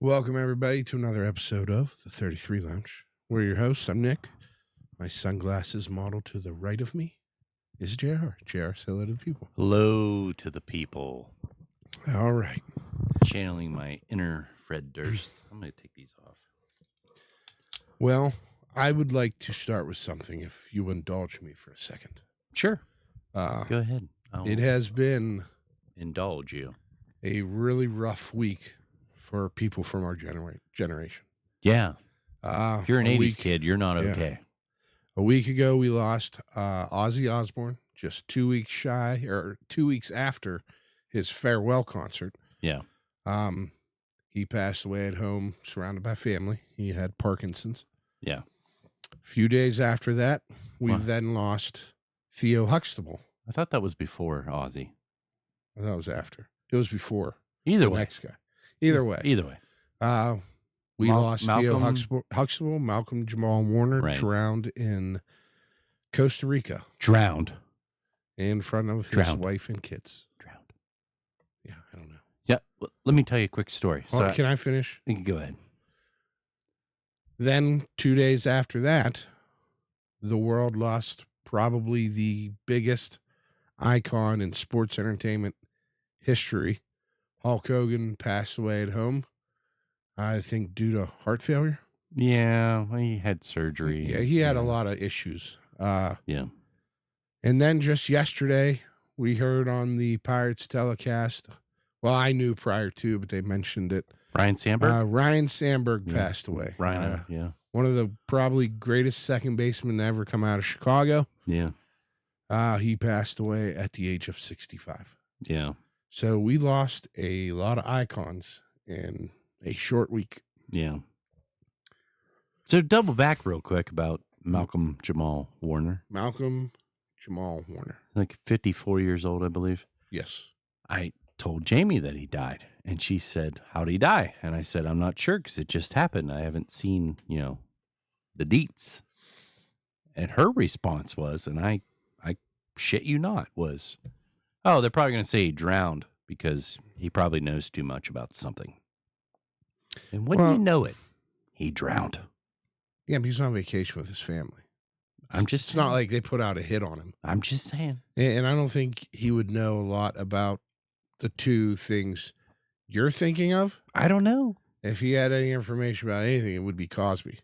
Welcome, everybody, to another episode of the 33 Lounge. We're your hosts. I'm Nick. My sunglasses model to the right of me is JR. JR, say hello to the people. Hello to the people. All right. Channeling my inner Fred Durst. I'm going to take these off. Well, I would like to start with something, if you indulge me for a second. Sure. Go ahead. It has been indulge you. a really rough week for people from our generation. Yeah. If you're an 80s kid, you're not okay. A week ago, we lost Ozzy Osbourne, just 2 weeks shy, or 2 weeks after his farewell concert. Yeah. He passed away at home, surrounded by family. He had Parkinson's. Yeah. A few days after that, we then lost Theo Huxtable. I thought that was before Ozzy. I thought it was after. It was before. Either the way. Next guy. Either way. We lost Theo Huxtable, Malcolm Jamal Warner, drowned in Costa Rica. Drowned. In front of his wife and kids. Drowned. Yeah, I don't know. Yeah, well, let me tell you a quick story. Can I finish? You can go ahead. Then 2 days after that, the world lost probably the biggest icon in sports entertainment history. Hulk Hogan passed away at home, I think due to heart failure. Yeah, he had surgery. Yeah, he had a lot of issues. Yeah. And then just yesterday, we heard on the Pirates telecast, well, I knew prior to, but they mentioned it. Ryan Sandberg? Ryan Sandberg passed away. Ryan, yeah. One of the probably greatest second basemen to ever come out of Chicago. Yeah. He passed away at the age of 65. Yeah. So we lost a lot of icons in a short week. Yeah. So double back real quick about Malcolm Jamal Warner. Malcolm Jamal Warner. Like 54 years old, I believe. Yes. I told Jamie that he died, and she said, "How'd he die?" And I said, "I'm not sure because it just happened. I haven't seen, the deets." And her response was, and I shit you not, was, "Oh, they're probably going to say he drowned because he probably knows too much about something." And wouldn't you know it, he drowned. Yeah, but he's on vacation with his family. It's not like they put out a hit on him. I'm just saying. And I don't think he would know a lot about the two things you're thinking of. I don't know. If he had any information about anything, it would be Cosby.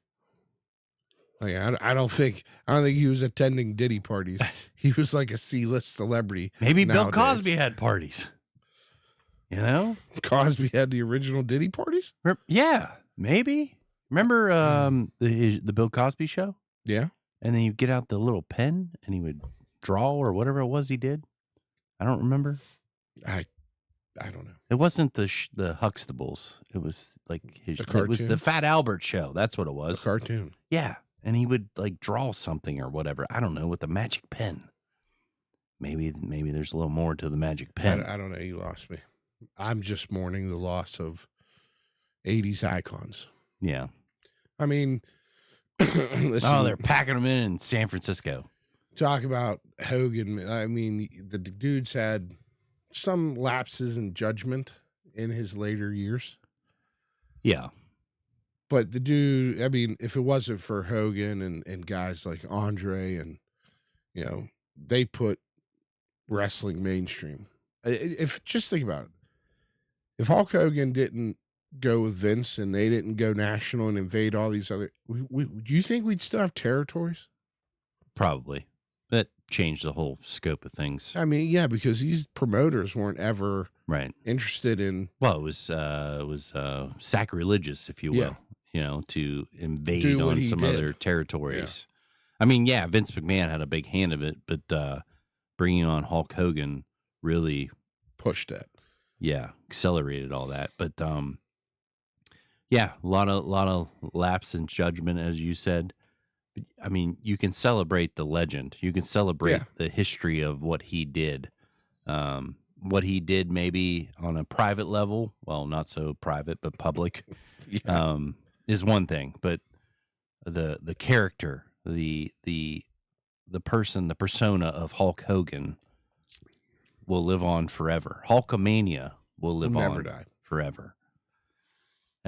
Like I don't think he was attending Diddy parties. He was like a C-list celebrity. Maybe nowadays. Bill Cosby had parties. Cosby had the original Diddy parties? Yeah, maybe. Remember the Bill Cosby show? Yeah. And then you get out the little pen and he would draw or whatever it was he did. I don't remember. I don't know. It wasn't the Huxtables. It was like it was the Fat Albert show. That's what it was. The cartoon. Yeah. And he would like draw something or whatever. I don't know, with a magic pen. Maybe there's a little more to the magic pen. I don't know. You lost me. I'm just mourning the loss of 80s icons. Yeah. I mean, listen, they're packing them in San Francisco. Talk about Hogan. I mean, the dude's had some lapses in judgment in his later years. Yeah. But the dude, I mean, if it wasn't for Hogan and guys like Andre and, they put wrestling mainstream. If just think about it. If Hulk Hogan didn't go with Vince and they didn't go national and invade all these other, do you think we'd still have territories? Probably. That changed the whole scope of things. I mean, yeah, because these promoters weren't ever interested in. Well, it was sacrilegious, if you will, to invade on some other territories. Yeah. I mean, yeah, Vince McMahon had a big hand of it, but bringing on Hulk Hogan really pushed that. Yeah, accelerated all that. But yeah, a lot of lapse in judgment, as you said. I mean, you can celebrate the legend. You can celebrate the history of what he did. What he did maybe on a private level, well, not so private, but public, is one thing. But the character, the person, the persona of Hulk Hogan will live on forever. Hulkamania will live on forever.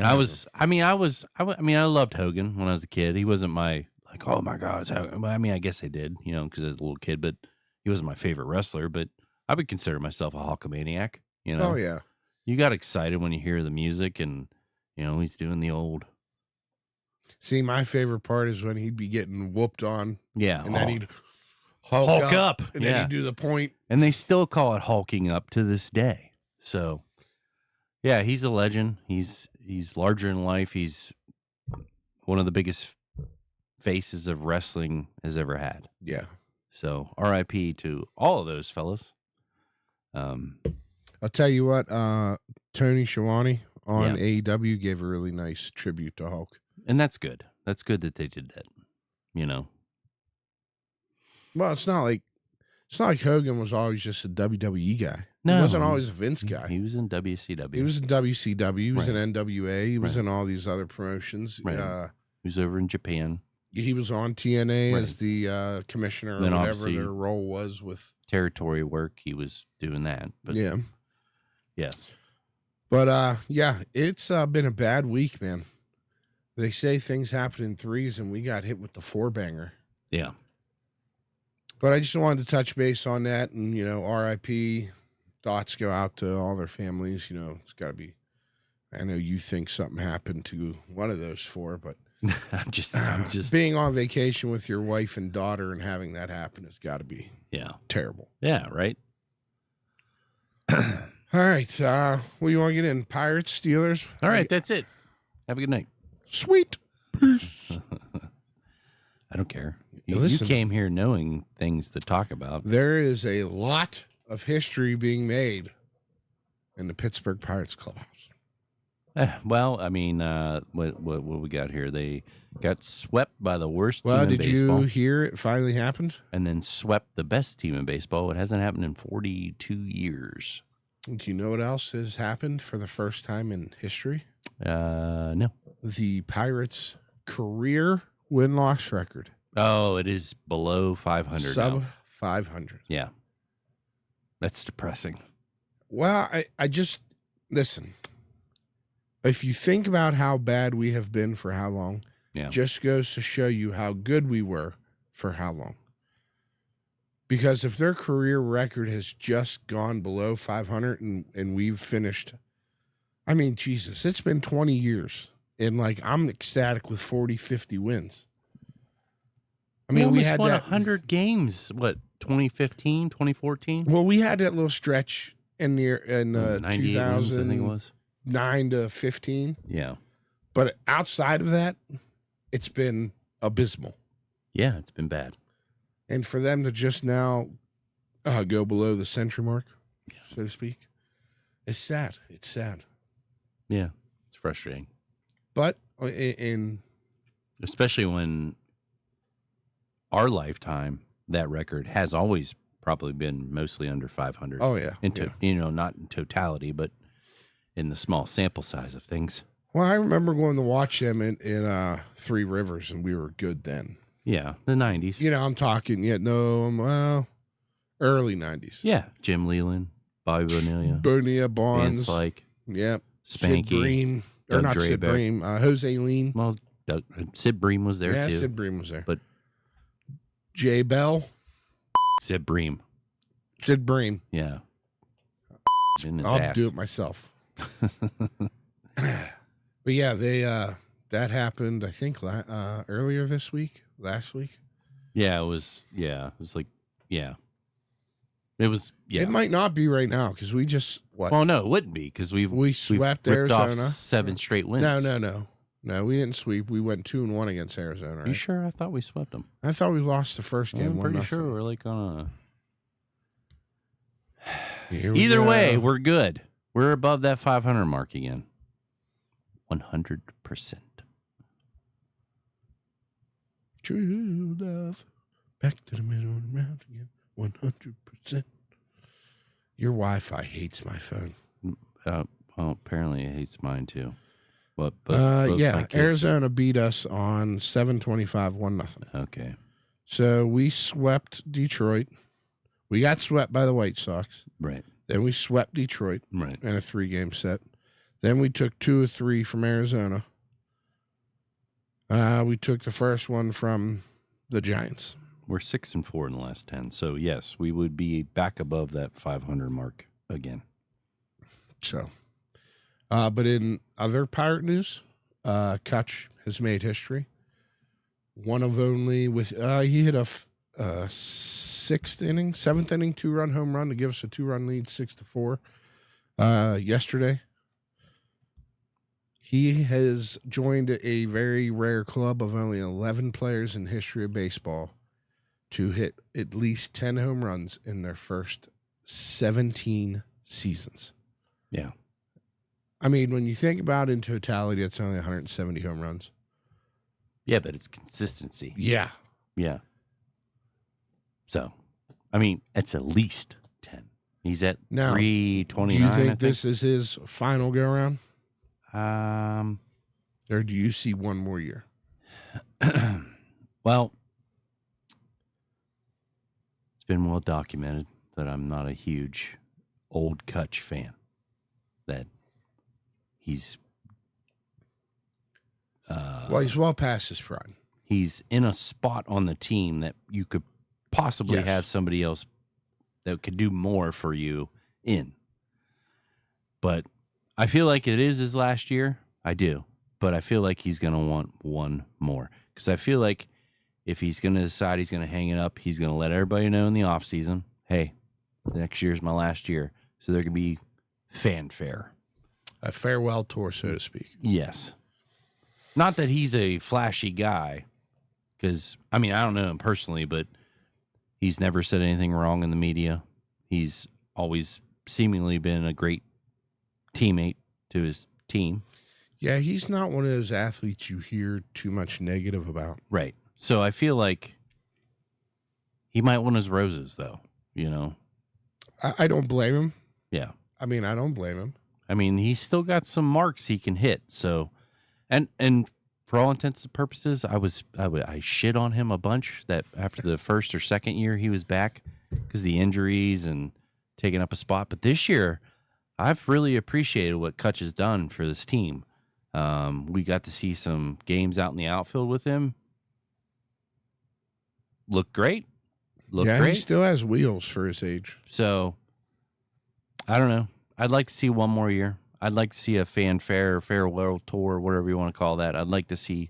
And I loved Hogan when I was a kid. He wasn't my, like, oh my God, it's Hogan. Well, I mean, I guess I did, because I was a little kid, but he wasn't my favorite wrestler. But I would consider myself a Hulkamaniac, Oh, yeah. You got excited when you hear the music and, he's doing the old. See, my favorite part is when he'd be getting whooped on. Yeah. And then he'd Hulk up. And then he'd do the point. And they still call it hulking up to this day. So, yeah, he's a legend. He's larger than life. He's one of the biggest faces of wrestling has ever had. Yeah. So, R.I.P. to all of those fellas. I'll tell you what, Tony Schiavone on AEW gave a really nice tribute to Hulk. And that's good. That's good that they did that, Well, it's not like Hogan was always just a WWE guy. No. He wasn't always a Vince guy. He was in WCW. He was in WCW. He was Right. in NWA. He was Right. in all these other promotions. Right. He was over in Japan. He was on TNA Right. as the commissioner or Then whatever obviously- their role was with. Territory work, he was doing that. But Yeah. Yeah. But, it's been a bad week, man. They say things happen in threes, and we got hit with the 4-banger. Yeah. But I just wanted to touch base on that, and, RIP, thoughts go out to all their families. It's got to be, I know you think something happened to one of those 4, but I'm just being on vacation with your wife and daughter and having that happen has got to be terrible. Yeah, right. All right. What do you want to get in? Pirates, Steelers? All right, that's it. Have a good night. Sweet. Peace. I don't care. Now You listen. came here knowing things to talk about. There is a lot of history being made in the Pittsburgh Pirates clubhouse. Well, I mean, what we got here? They got swept by the worst Well, team in did baseball, you hear it finally happened? and then swept the best team in baseball. It hasn't happened in 42 years. Do you know what else has happened for the first time in history? No. The Pirates' career win-loss record. Oh, it is below 500 Sub now. 500. Yeah. That's depressing. Well, I just, listen, if you think about how bad we have been for how long, Yeah. just goes to show you how good we were for how long. Because if their career record has just gone below 500 and we've finished, I mean, Jesus, it's been 20 years. And, I'm ecstatic with 40, 50 wins. I mean, we had won that 100 games. What, 2015, 2014? Well, we had that little stretch in 98 wins, I think it was. 2009 to 15. Yeah. But outside of that, it's been abysmal. Yeah, it's been bad. And for them to just now go below the century mark, so to speak, it's sad. It's sad. Yeah, it's frustrating. But in Especially when our lifetime, that record has always probably been mostly under 500. oh yeah, Not in totality, but in the small sample size of things. Well, I remember going to watch them in Three Rivers, and we were good then. Yeah, the 90s. I'm talking early 90s. Yeah, Jim Leland, Bobby Bonilla, Bonilla, Van Bonds, Slyke, yep, Spanky, Sid Bream, or Doug not Sid Drabeck. Bream, Jose Lean. Well, Sid Bream was there Yeah, too. Sid Bream was there. But Jay Bell, Sid Bream, Sid Bream. yeah. In his I'll ass. do it myself. But yeah, they that happened. I think earlier this week, last week. Yeah, it was. Yeah, it was like. Yeah, it was. Yeah. It might not be right now because we just what? Well, no, it wouldn't be because we swept we've ripped off Arizona. 7 straight wins. No, we didn't sweep. We went 2-1 against Arizona. Right? You sure? I thought we swept them. I thought we lost the first game. I'm pretty 1-0. sure we're like on Here a. we Either go. way, we're good. We're above that 500 mark again. 100%. True love, back to the middle and round again. 100%. Your Wi-Fi hates my phone. Well, apparently it hates mine too. But yeah, my kids- Arizona beat us on 7-25, 1-0. Okay. So we swept Detroit. We got swept by the White Sox. Right. Then we swept Detroit Right. in a 3-game set. Then we took 2 or 3 from Arizona. We took the first one from the Giants. We're 6-4 in the last 10. So, yes, we would be back above that 500 mark again. So, but in other Pirate news, Kutch has made history. One of only with he hit a 7th inning, 2-run home run to give us a 2-run lead, 6-4. Yesterday, he has joined a very rare club of only 11 players in history of baseball to hit at least 10 home runs in their first 17 seasons. Yeah. I mean, when you think about it in totality, it's only 170 home runs. Yeah, but it's consistency. Yeah. Yeah. So, I mean, it's at least 10. He's at Now, 329. Do you think this is his final go around? Or do you see one more year? Well, it's been well documented that I'm not a huge old Kutch fan. That he's well, he's well past his prime. He's in a spot on the team that you could possibly have somebody else that could do more for you in. But I feel like it is his last year. I do. But I feel like he's going to want one more. Because I feel like if he's going to decide he's going to hang it up, he's going to let everybody know in the offseason, hey, next year's my last year. So there can be fanfare. A farewell tour, so to speak. Yes. Not that he's a flashy guy. Because, I mean, I don't know him personally, but he's never said anything wrong in the media. He's always seemingly been a great teammate to his team. Yeah, he's not one of those athletes you hear too much negative about. Right. So I feel like he might want his roses, though, you know? I don't blame him. Yeah. I mean, I don't blame him. I mean, he's still got some marks he can hit. So, and for all intents and purposes, I shit on him a bunch that after the first or second year he was back because the injuries and taking up a spot. But this year, I've really appreciated what Kutch has done for this team. We got to see some games out in the outfield with him. Look great. He still has wheels for his age. So, I don't know. I'd like to see one more year. I'd like to see a fanfare, farewell tour, whatever you want to call that. I'd like to see,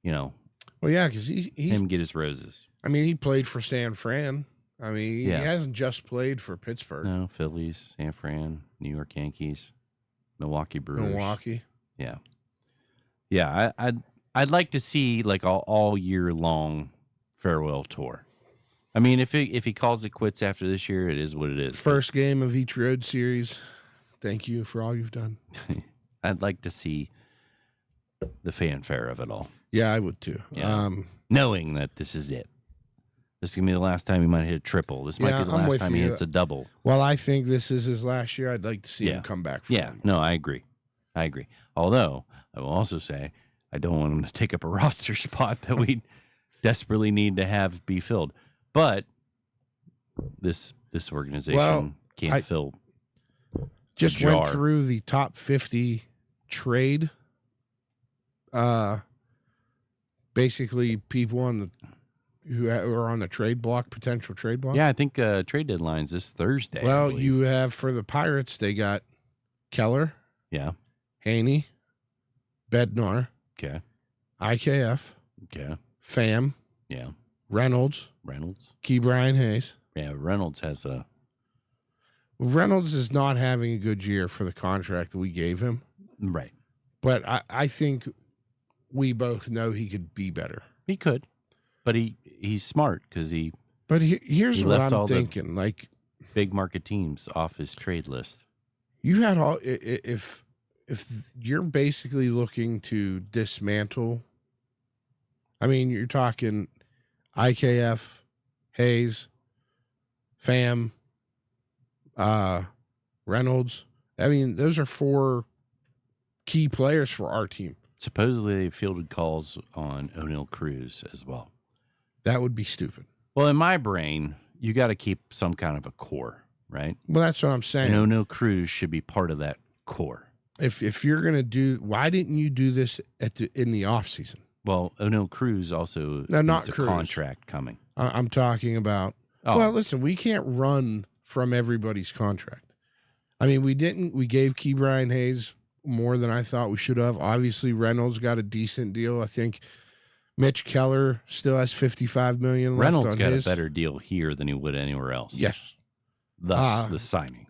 Well, yeah, because he's him get his roses. I mean, he played for San Fran. I mean, he hasn't just played for Pittsburgh. No, Phillies, San Fran, New York Yankees, Milwaukee Brewers. Milwaukee. Yeah. Yeah, I'd like to see like all year long farewell tour. I mean, if he calls it quits after this year, it is what it is. First game of each road series. Thank you for all you've done. I'd like to see the fanfare of it all. Yeah, I would too. Yeah. Knowing that this is it. This is going to be the last time he might hit a triple. This might be the last time he hits a double. Well, I think this is his last year. I'd like to see him come back from him. No, I agree. Although, I will also say, I don't want him to take up a roster spot that we desperately need to have be filled. But this organization can't fill. Just went through the top 50 trade. Basically, people who are on the trade block, potential trade block. Yeah, I think trade deadline's this Thursday. Well, you have for the Pirates, they got Keller. Yeah. Haney. Bednar. Okay. IKF. Okay. Pham. Yeah. Reynolds. Key Brian Hayes. Yeah, Reynolds has a... Reynolds is not having a good year for the contract that we gave him. Right. But I think we both know he could be better. He could. But he's smart because he... But here's what I'm thinking. Like big market teams off his trade list. You had all... If you're basically looking to dismantle... I mean, you're talking IKF, Hayes, Pham, Reynolds. I mean, those are 4 key players for our team. Supposedly they fielded calls on O'Neal Cruz as well. That would be stupid. Well, in my brain, you got to keep some kind of a core, right? Well, that's what I'm saying. And O'Neal Cruz should be part of that core. if you're gonna why didn't you do this in the off season? Well, O'Neill Cruz also No, not needs a Cruz. contract coming. I'm talking about. Oh. Well, listen, we can't run from everybody's contract. I mean, we didn't. We gave Key Brian Hayes more than I thought we should have. Obviously, Reynolds got a decent deal. I think Mitch Keller still has $55 million left Reynolds on got his. a better deal here than he would anywhere else. Yes. Thus, the signing.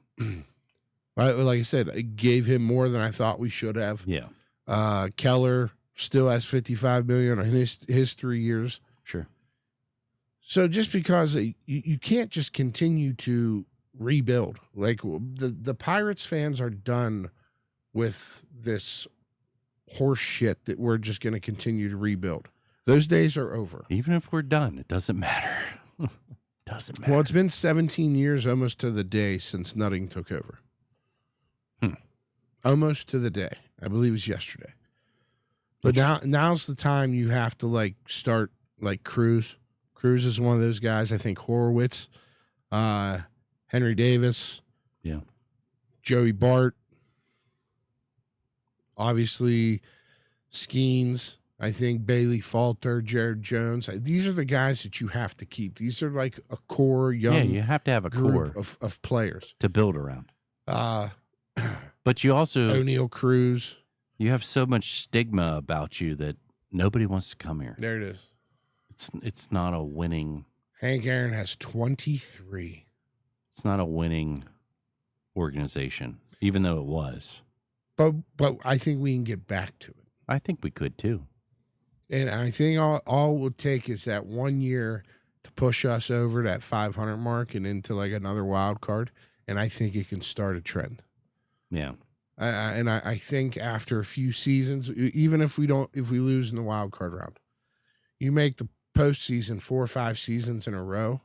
Like I said, I gave him more than I thought we should have. Yeah. Keller still has $55 million on his 3 years. Sure. So just because you can't just continue to rebuild, like the Pirates fans are done with this horse shit that we're just going to continue to rebuild. Those days are over. Even if we're done, it doesn't matter. Doesn't matter. Well, it's been 17 years almost to the day since Nutting took over. Almost to the day. I believe it was yesterday. But now's the time you have to like start like Cruz. Cruz is one of those guys. I think Horowitz, Henry Davis, yeah, Joey Bart, obviously Skeens. I think Bailey Falter, Jared Jones. These are the guys that you have to keep. These are like a core young. Yeah, you have to have a core of players to build around. But you also O'Neill Cruz. You have so much stigma about you that nobody wants to come here. There it is. It's not a winning. Hank Aaron has 23. It's not a winning organization, even though it was. But I think we can get back to it. I think we could too. And I think all it would take is that 1 year to push us over that 500 mark and into like another wild card. And I think it can start a trend. Yeah. I think after a few seasons, even if we lose in the wild card round, you make the postseason 4 or 5 seasons in a row,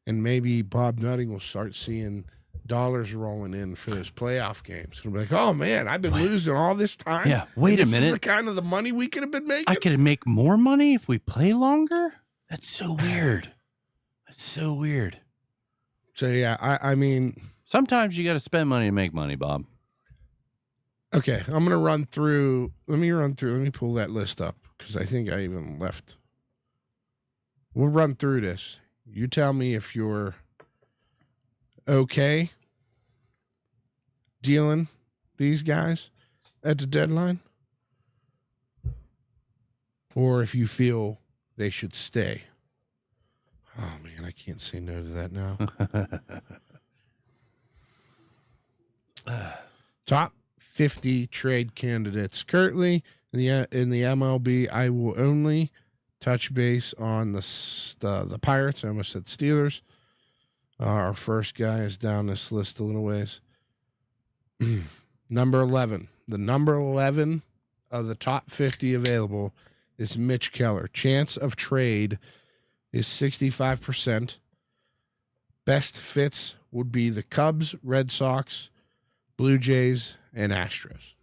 and maybe Bob Nutting will start seeing dollars rolling in for those playoff games. He'll be like, "Oh man, I've been losing all this time." Yeah, wait a minute. This is the kind of the money we could have been making. I could make more money if we play longer. That's so weird. That's so weird. So yeah, I mean, sometimes you got to spend money to make money, Bob. Okay, I'm gonna run through. Let me pull that list up because I think I even left. We'll run through this. You tell me if you're okay dealing these guys at the deadline, or if you feel they should stay. Oh man, I can't say no to that now. Top 50 trade candidates currently in the MLB. I will only touch base on the Pirates. I almost said Steelers. Our first guy is down this list a little ways. Number 11. The number 11 of the top 50 available is Mitch Keller. Chance of trade is 65%. Best fits would be the Cubs, Red Sox, Blue Jays, and Astros.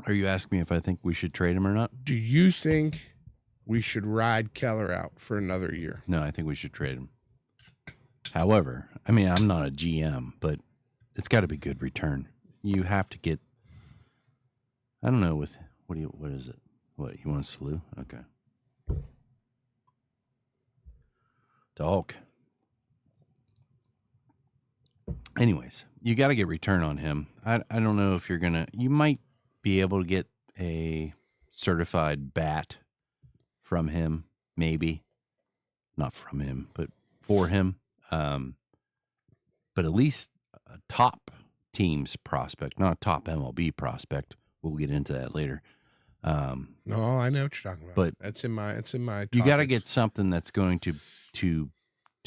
Are you asking me if I think we should trade him or not? Do you think we should ride Keller out for another year? No, I think we should trade him. However, I mean, I'm not a GM, but it's got to be good return. You have to get, I don't know, what is it? What, you want a slew? Okay. Dog. Anyways, you got to get return on him. I don't know if you might be able to get a certified bat from him, maybe. Not from him, but for him. But at least a top team's prospect, not a top MLB prospect. We'll get into that later. No, I know what you're talking about. But it's in my you got to get something that's going to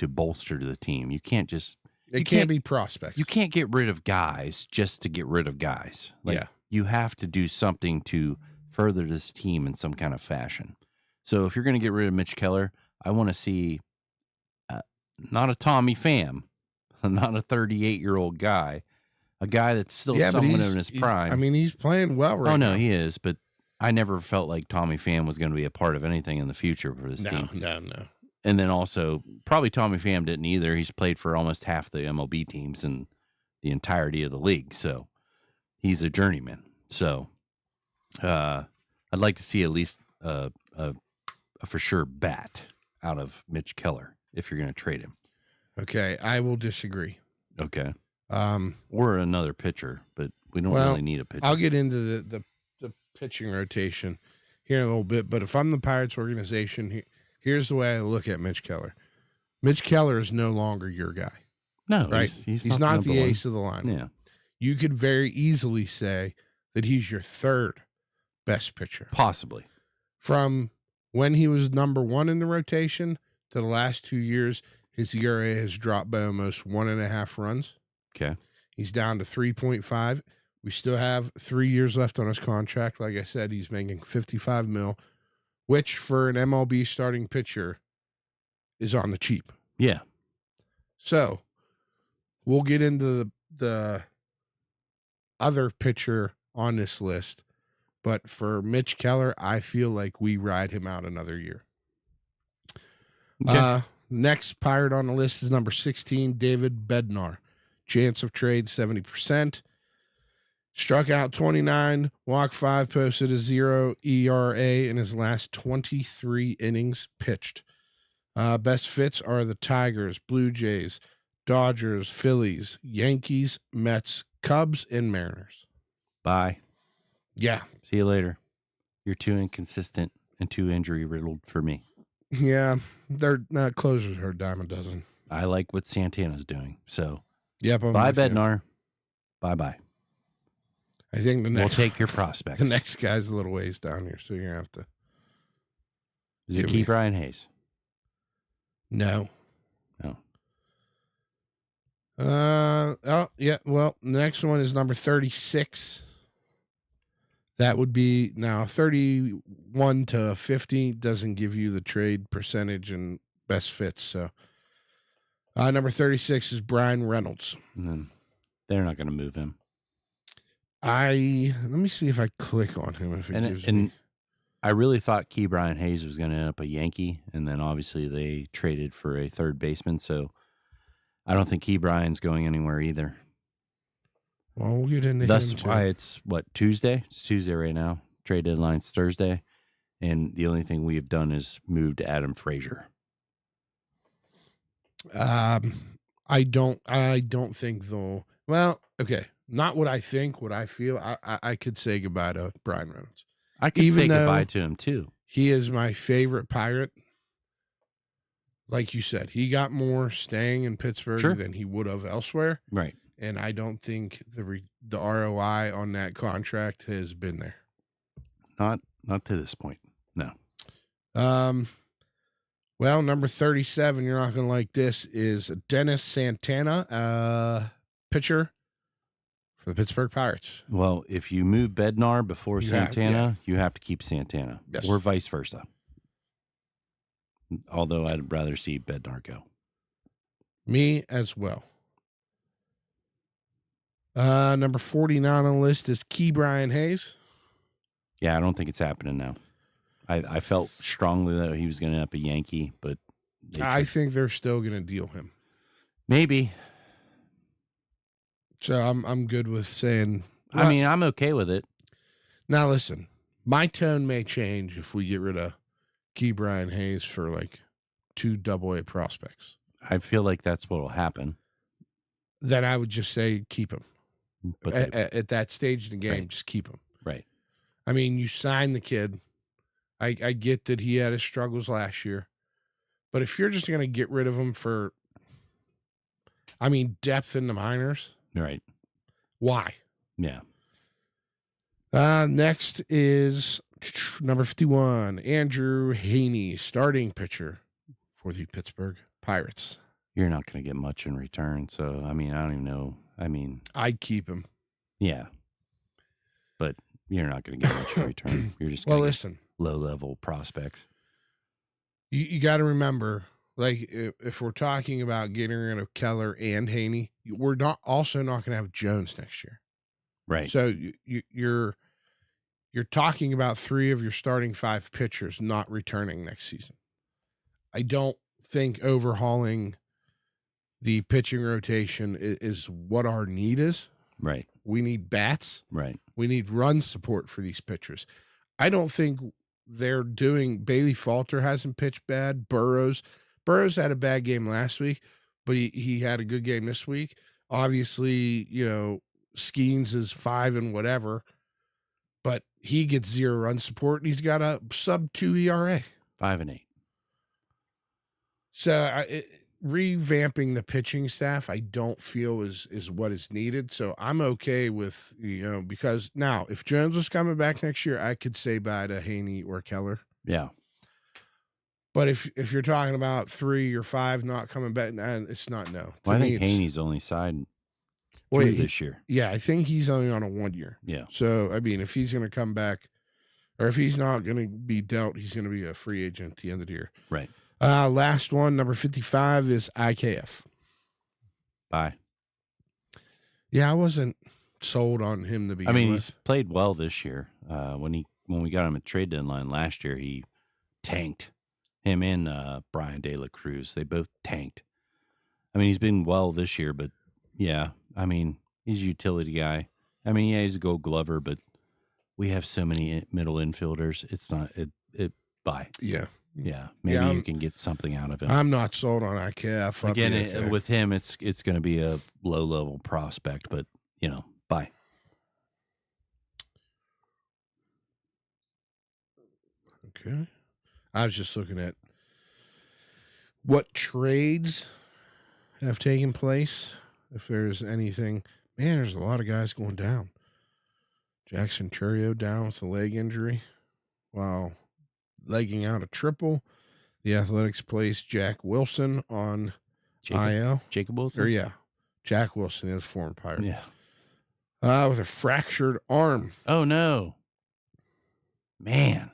bolster the team. You can't just It can't be prospects. You can't get rid of guys just to get rid of guys. Yeah. You have to do something to further this team in some kind of fashion. So if you're going to get rid of Mitch Keller, I want to see not a Tommy Pham, not a 38-year-old guy, a guy that's still someone in his prime. I mean, he's playing well right now. Oh, no, he is, but I never felt like Tommy Pham was going to be a part of anything in the future for this team. No. And then also, probably Tommy Pham didn't either. He's played for almost half the MLB teams in the entirety of the league, so he's a journeyman. So I'd like to see at least a for sure bat out of Mitch Keller if you're going to trade him. Okay, I will disagree. Okay. Or another pitcher, but we don't really need a pitcher. I'll get into the pitching rotation here in a little bit, but if I'm the Pirates organization, here's the way I look at Mitch Keller. Mitch Keller is no longer your guy. No, right? He's not the ace of the line. Yeah. You could very easily say that he's your third best pitcher. Possibly. From when he was number one in the rotation to the last 2 years, his ERA has dropped by almost 1.5 runs. Okay. He's down to 3.5. We still have 3 years left on his contract. Like I said, he's making $55 million, which for an MLB starting pitcher is on the cheap. Yeah. So we'll get into the other pitcher on this list. But for Mitch Keller, I feel like we ride him out another year. Okay. Next Pirate on the list is number 16, David Bednar. Chance of trade, 70%. Struck out 29, walked 5, posted a 0 ERA in his last 23 innings pitched. Best fits are the Tigers, Blue Jays, Dodgers, Phillies, Yankees, Mets, Cubs, and Mariners. Bye. Yeah. See you later. You're too inconsistent and too injury riddled for me. Yeah. They're not closers are a dime a dozen. I like what Santana's doing. So, yep. bye, Bednar. Bye-bye. I think the next we'll take your prospects. The next guy's a little ways down here, so you're gonna have to. Is it Brian Hayes? No. No. Oh yeah. Well, the next one is number 36. That would be now 31 to 50 doesn't give you the trade percentage and best fits. So number 36 is Brian Reynolds. And then they're not going to move him. Let me see if I click on him if it gives me. I really thought Brian Hayes was going to end up a Yankee, and then obviously they traded for a third baseman, so I don't think Brian's going anywhere either. Well, we'll get into That's him too. why it's Tuesday? It's Tuesday right now. Trade deadline's Thursday, and the only thing we have done is moved Adam Frazier. I don't think though. Well, okay. Not what I think, what I feel. I could say goodbye to Brian Reynolds. I could say goodbye to him too. He is my favorite Pirate. Like you said, he got more staying in Pittsburgh than he would have elsewhere. Right. And I don't think the ROI on that contract has been there. Not to this point. No. Well, number 37, you're not going to like this, is Dennis Santana, pitcher for the Pittsburgh Pirates. Well, if you move Bednar before Santana, you have to keep Santana. Yes. Or vice versa. Although I'd rather see Bednar go. Me as well. Number 49 on the list is Brian Hayes. Yeah, I don't think it's happening now. I felt strongly that he was going to end up a Yankee, but I think they're still going to deal him. Maybe. So I'm good with saying. I mean, I'm okay with it. Now listen, my tone may change if we get rid of Brian Hayes for like 2 AA prospects. I feel like that's what will happen. Then I would just say keep him. But at that stage in the game, just keep him. Right. I mean, you signed the kid. I get that he had his struggles last year. But if you're just going to get rid of him for, depth in the minors. Right. Why? Yeah. Next is number 51, Andrew Haney, starting pitcher for the Pittsburgh Pirates. You're not going to get much in return. So, I don't even know. I'd keep him. Yeah. But you're not going to get much in return. You're just well, listen, low-level prospects. You got to remember, like, if we're talking about getting rid of Keller and Haney, we're not going to have Jones next year. Right. So you're talking about 3 of your starting 5 pitchers not returning next season. I don't think overhauling the pitching rotation is what our need is. Right. We need bats. Right. We need run support for these pitchers. I don't think they're doing. Bailey Falter hasn't pitched bad. Burrows had a bad game last week, but he had a good game this week. Obviously, Skeens is 5 and whatever, but he gets 0 run support, and he's got a sub-2 ERA. 5-8. So revamping the pitching staff, I don't feel is what is needed. So I'm okay with, because now if Jones was coming back next year, I could say bye to Haney or Keller. Yeah. But if you're talking about 3 or 5 not coming back, it's not no. Well, I think Haney's only signed this year. Yeah, I think he's only on a 1 year. Yeah. So, I mean, if he's going to come back, or if he's not going to be dealt, he's going to be a free agent at the end of the year. Right. Last one, number 55 is IKF. Bye. Yeah, I wasn't sold on him to begin with. He's played well this year. When we got him at trade deadline last year, he tanked. Him and Brian De La Cruz, they both tanked. He's been well this year, but yeah, he's a utility guy. He's a Gold Glover, but we have so many middle infielders. It's not it. Bye. Yeah. Yeah, maybe you can get something out of him. I'm not sold on IKF. Again, with him, it's going to be a low-level prospect, but, bye. Okay. I was just looking at what trades have taken place. If there's anything, man, there's a lot of guys going down. Jackson Churio down with a leg injury while legging out a triple. The Athletics placed Jack Wilson on IL. Jacob Wilson? Jack Wilson is former Pirate. Yeah. With a fractured arm. Oh, no. Man.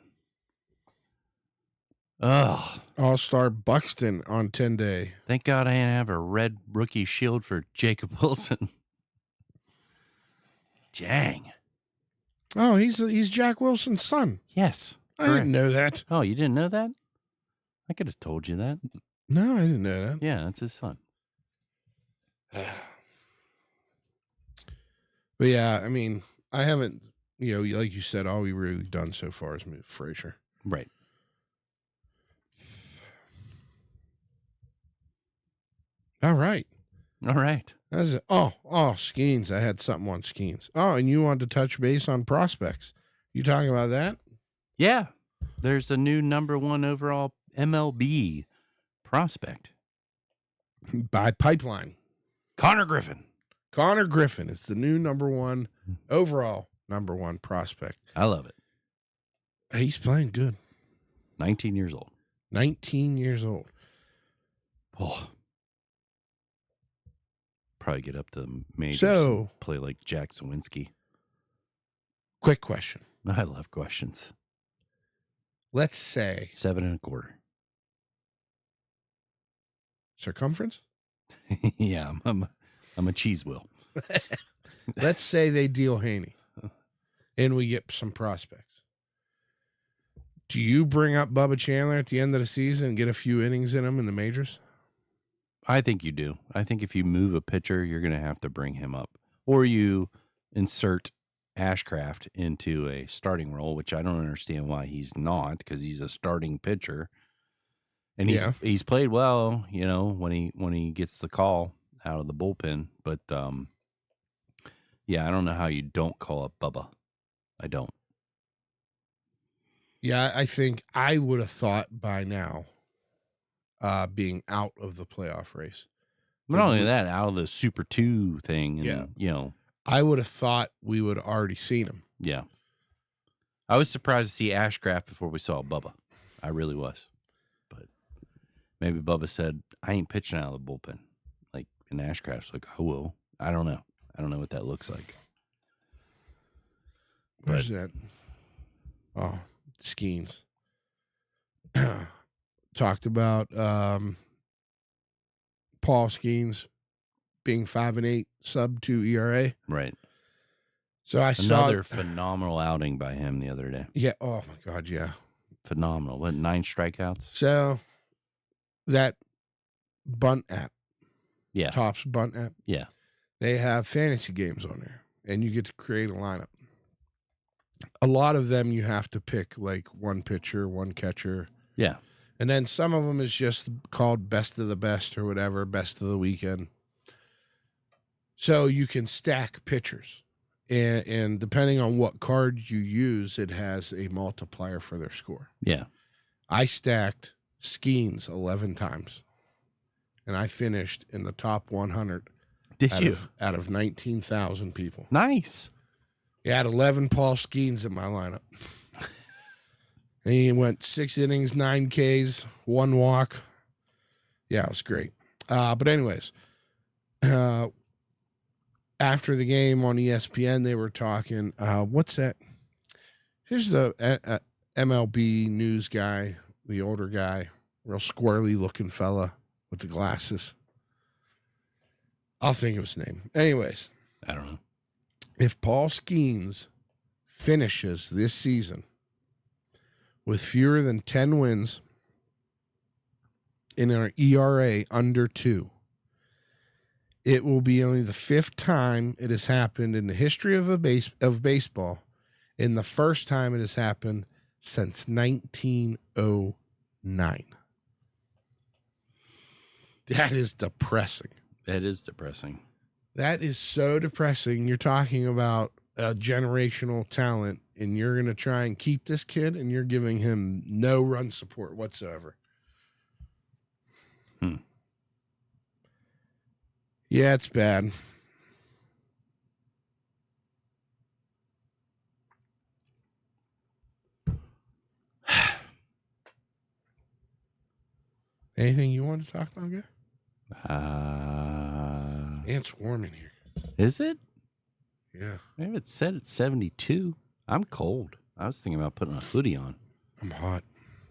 Ugh. All-Star Buxton on 10-day. Thank God I didn't have a red rookie shield for Jacob Wilson. Dang. Oh, he's Jack Wilson's son. Yes. I didn't know that. Oh, you didn't know that? I could have told you that. No, I didn't know that. Yeah, that's his son. But yeah, I haven't, like you said, all we really done so far is move Frazier. Right. All right. That's it. Oh, Skeens. I had something on Skeens. Oh, and you wanted to touch base on prospects. You talking about that? Yeah. There's a new number 1 overall MLB prospect. By pipeline. Connor Griffin. Connor Griffin is the new number 1 overall number 1 prospect. I love it. He's playing good. 19 years old. 19 years old. Oh. Probably get up to the majors and play like Jack Zawinski. Quick question. I love questions. Let's say 7 1/4. Circumference? Yeah, I'm a cheese wheel. Let's say they deal Haney and we get some prospects. Do you bring up Bubba Chandler at the end of the season and get a few innings in him in the majors? I think you do. I think if you move a pitcher, you're going to have to bring him up. Or you insert Ashcraft into a starting role, which I don't understand why he's not, because he's a starting pitcher. And he's played well, when he gets the call out of the bullpen. But yeah, I don't know how you don't call up Bubba. I don't. Yeah, I think I would have thought by now, being out of the playoff race. Not only that, out of the Super 2 thing. And, I would have thought we would have already seen him. Yeah. I was surprised to see Ashcraft before we saw Bubba. I really was. But maybe Bubba said, I ain't pitching out of the bullpen. And Ashcraft's like, I will. I don't know. I don't know what that looks like. Where's that? Oh, Skeens. Talked about Paul Skeens being 5-8, sub-2 ERA. Right. So I saw another phenomenal outing by him the other day. Yeah. Oh my God. Yeah. Phenomenal. What, 9 strikeouts? So that bunt app. Yeah. Topps bunt app. Yeah. They have fantasy games on there, and you get to create a lineup. a lot of them you have to pick like one pitcher, one catcher. Yeah. And then some of them is just called best of the best or whatever, best of the weekend. So you can stack pitchers. And depending on what card you use, it has a multiplier for their score. Yeah. I stacked Skeens 11 times. And I finished in the top 100. Did you? Out of 19,000 people. Nice. You had 11 Paul Skeens in my lineup. And he went 6 innings, 9 Ks, 1 walk. Yeah, it was great. But anyways, after the game on ESPN, they were talking, what's that? Here's the MLB news guy, the older guy, real squirrely looking fella with the glasses. I'll think of his name. Anyways. I don't know. If Paul Skeens finishes this season with fewer than 10 wins in an ERA under 2, it will be only the 5th time it has happened in the history of baseball, and the first time it has happened since 1909. That is depressing. That is depressing. That is so depressing. You're talking about a generational talent, and you're going to try and keep this kid, and you're giving him no run support whatsoever. Yeah, it's bad. Anything you want to talk about, guy? It's warm in here. Is it? Yeah. Maybe it said it's 72. I'm cold. I was thinking about putting a hoodie on. I'm hot.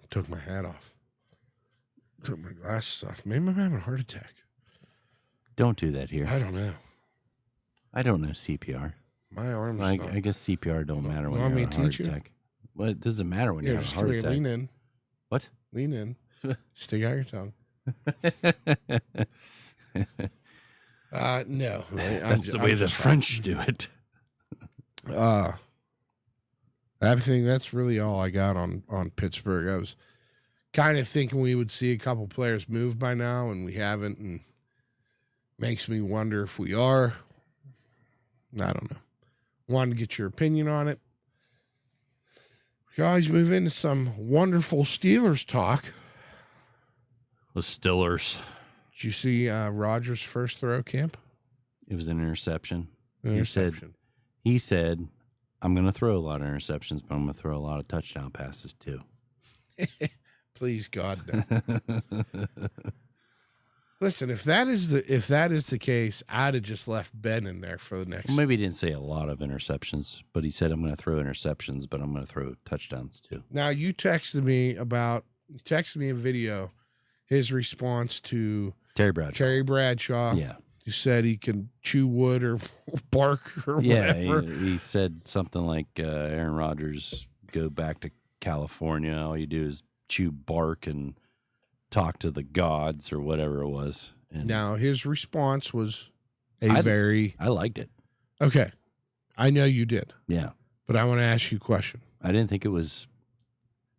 Took my hat off. Took my glasses off. Maybe I'm having a heart attack. Don't do that here. I don't know. I don't know CPR. My arms. I guess CPR don't matter when you have a heart attack. Well, it doesn't matter when you have a heart attack. Lean in. What? Lean in. Stick out your tongue. No. That's the way the French do it. I think that's really all I got on Pittsburgh. I was kind of thinking we would see a couple players move by now, and we haven't, and makes me wonder if we are. I don't know. Wanted to get your opinion on it. We can always move into some wonderful Steelers talk. The Stillers. Did you see Rodgers' first throw, Camp? It was an interception. Interception. He said, I'm going to throw a lot of interceptions, but I'm going to throw a lot of touchdown passes too. Please, God, no. Listen, if that is the case, I'd have just left Ben in there for the next. Well, maybe he didn't say a lot of interceptions, but he said, I'm going to throw interceptions, but I'm going to throw touchdowns too. Now, you texted me a video, his response to Terry Bradshaw. Yeah. You said he can chew wood or bark or whatever. Yeah, he said something like, Aaron Rodgers, go back to California. All you do is chew bark and talk to the gods or whatever it was. And now, his response was I liked it. Okay. I know you did. Yeah. But I want to ask you a question. I didn't think it was.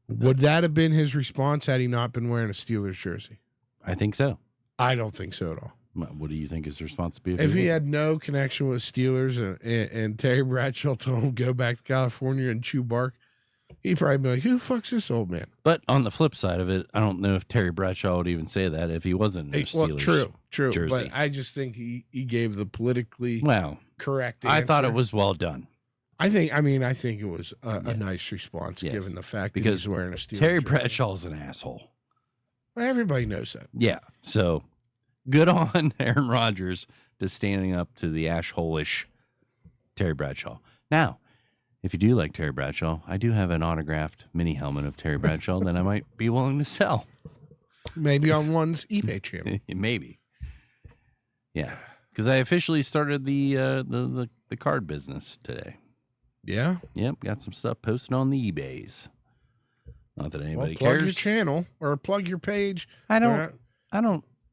Would that have been his response had he not been wearing a Steelers jersey? I think so. I don't think so at all. What do you think his response would be? If he had no connection with Steelers and Terry Bradshaw told him go back to California and chew bark, he'd probably be like, who the fuck's this old man? But on the flip side of it, I don't know if Terry Bradshaw would even say that if he wasn't in a Steelers true. jersey. But I just think he gave the politically correct answer. I thought it was well done. I think it was a nice response given the fact that he's wearing a Steelers Terry jersey. Bradshaw's an asshole. Well, everybody knows that. Yeah. So good on Aaron Rodgers to standing up to the asshole-ish Terry Bradshaw. Now, if you do like Terry Bradshaw, I do have an autographed mini helmet of Terry Bradshaw that I might be willing to sell. Maybe on one's eBay channel. Maybe. Yeah. Because I officially started the card business today. Yeah? Yep. Got some stuff posted on the eBays. Not that anybody plug cares. Your channel or plug your page. I don't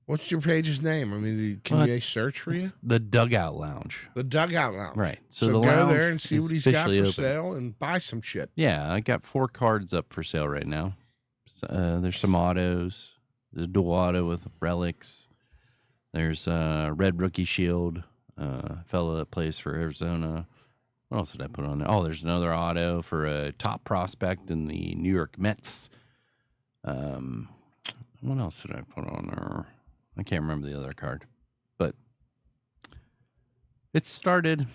What's your page's name? I mean, can Well, you it's- search for you? It's the Dugout Lounge. The Dugout Lounge. Right. So the go lounge there and see is what he's got for officially open. sale and buy some shit. Yeah, I got 4 cards up for sale right now. There's some autos. There's a dual auto with relics. There's a Red Rookie Shield, fella that plays for Arizona. What else did I put on there? Oh, there's another auto for a top prospect in the New York Mets. What else did I put on there? I can't remember the other card. But it started.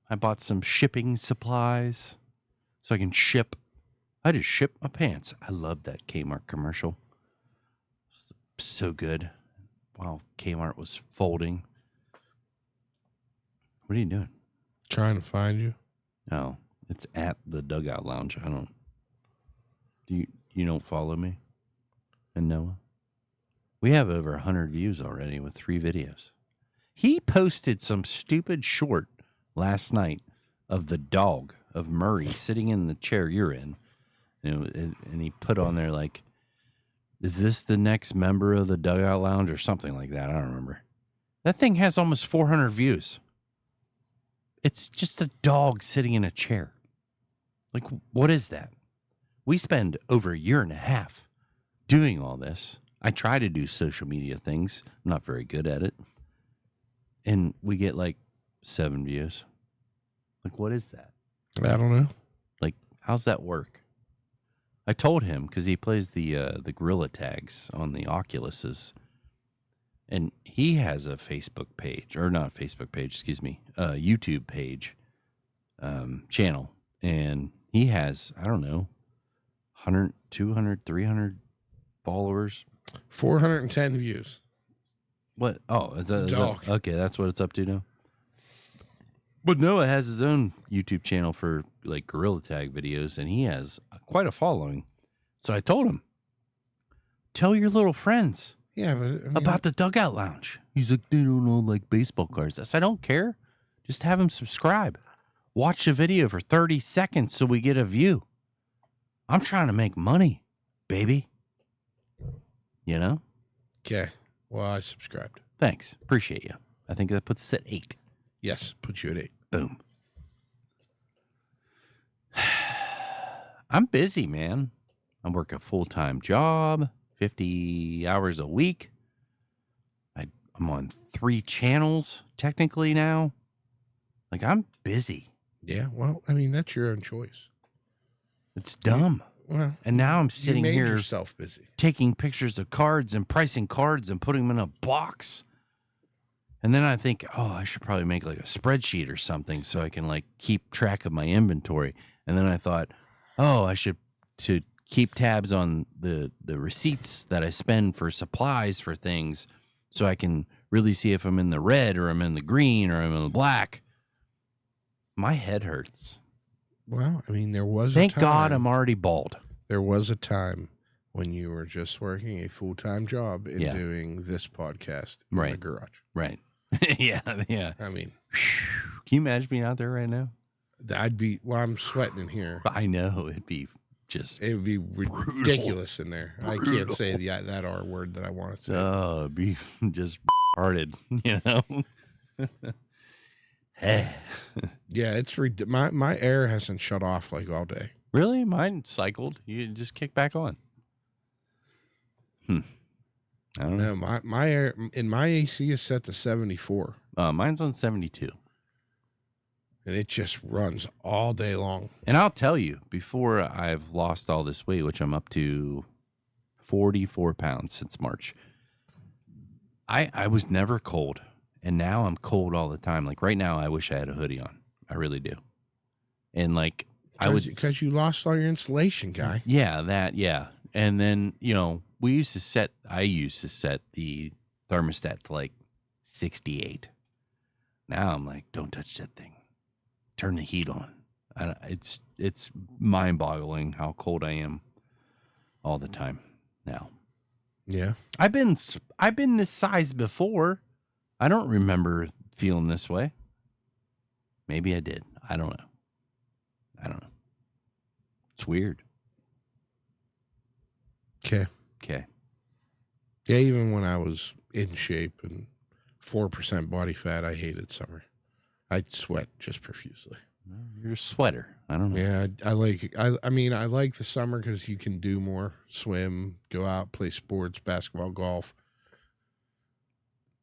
I bought some shipping supplies so I can ship. I just ship my pants. I love that Kmart commercial. So good. While Kmart was folding. What are you doing? Trying to find you. No, it's at the Dugout Lounge. I don't. You don't follow me? And Noah? We have over 100 views already with 3 videos. He posted some stupid short last night of the dog of Murray sitting in the chair you're in. And he put on there like, is this the next member of the Dugout Lounge or something like that? I don't remember. That thing has almost 400 views. It's just a dog sitting in a chair. Like, what is that? We spend over a year and a half doing all this. I try to do social media things. I'm not very good at it. And we get like 7 views. Like, what is that? I don't know. Like, how's that work? I told him because he plays the gorilla tags on the Oculuses. And he has a Facebook page, or not a Facebook page, excuse me, a YouTube page, channel. And he has, I don't know, 100, 200, 300 followers. 410 views. What? Oh, is that Dog. Okay, that's what it's up to now. But Noah has his own YouTube channel for like gorilla tag videos, and he has quite a following. So I told him, tell your little friends. Yeah, but I mean, About the Dugout Lounge. He's like, they don't know like baseball cards. I said, I don't care. Just have them subscribe. Watch the video for 30 seconds so we get a view. I'm trying to make money, baby. You know? Okay. Well, I subscribed. Thanks. Appreciate you. I think that puts us at 8. Yes, put you at 8. Boom. I'm busy, man. I work a full-time job, 50 hours a week. I'm on 3 channels technically now. Like, I'm busy. Yeah, well, I mean, that's your own choice. It's dumb. Well, And now I'm you sitting made here yourself busy. taking pictures of cards and pricing cards and putting them in a box. And then I think, oh, I should probably make like a spreadsheet or something so I can like keep track of my inventory. And then I thought, oh, I should to keep tabs on the receipts that I spend for supplies for things so I can really see if I'm in the red or I'm in the green or I'm in the black. My head hurts. Well, I mean, there was Thank a time. God I'm already bald. There was a time when you were just working a full-time job and Yeah. doing this podcast in Right. the garage. Right. Yeah. I mean, Can you imagine being out there right now? I'm sweating in here. I know. It'd be just, It would be ridiculous in there. I can't say that R word that I want to say. oh, it'd be just hearted, you know? Hey. Yeah, it's my air hasn't shut off like all day. Really? Mine cycled. You just kick back on. I don't know. No, my air in my AC is set to 74, Mine's on 72. and it just runs all day long. And I'll tell you, before I've lost all this weight, which I'm up to 44 pounds since March, I was never cold. And now I'm cold all the time. Like right now, I wish I had a hoodie on. I really do. And like, Because you lost all your insulation, guy. Yeah. And then, you know, I used to set the thermostat to like 68. Now I'm like, don't touch that thing. Turn the heat on. It's mind-boggling how cold I am all the time now. Yeah. I've been this size before. I don't remember feeling this way. Maybe I did. I don't know. It's weird. Okay. Okay. Yeah, even when I was in shape and 4% body fat, I hated summer. I'd sweat just profusely. Well, you're a sweater. I don't know. Yeah, I mean, I like the summer because you can do more, swim, go out, play sports, basketball, golf.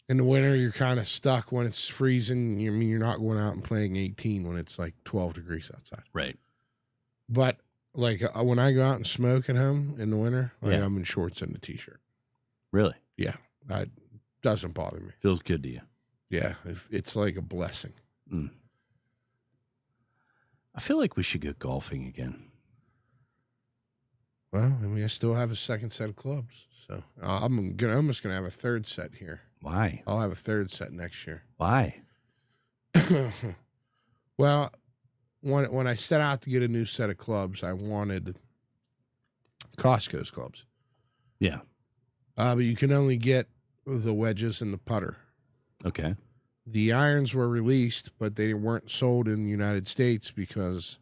In the winter, you're kind of stuck when it's freezing. I mean, you're not going out and playing 18 when it's like 12 degrees outside. Right. But like when I go out and smoke at home in the winter, like Yeah. I'm in shorts and a t-shirt. Really? Yeah, that doesn't bother me. Feels good to you. Yeah, it's like a blessing. Mm. I feel like we should go golfing again. Well, I mean, I still have a second set of clubs, so I'm almost gonna have a third set here. Why? I'll have a third set next year. Why? Well, when I set out to get a new set of clubs, I wanted Costco's clubs. Yeah. But you can only get the wedges and the putter. Okay. The irons were released, but they weren't sold in the United States because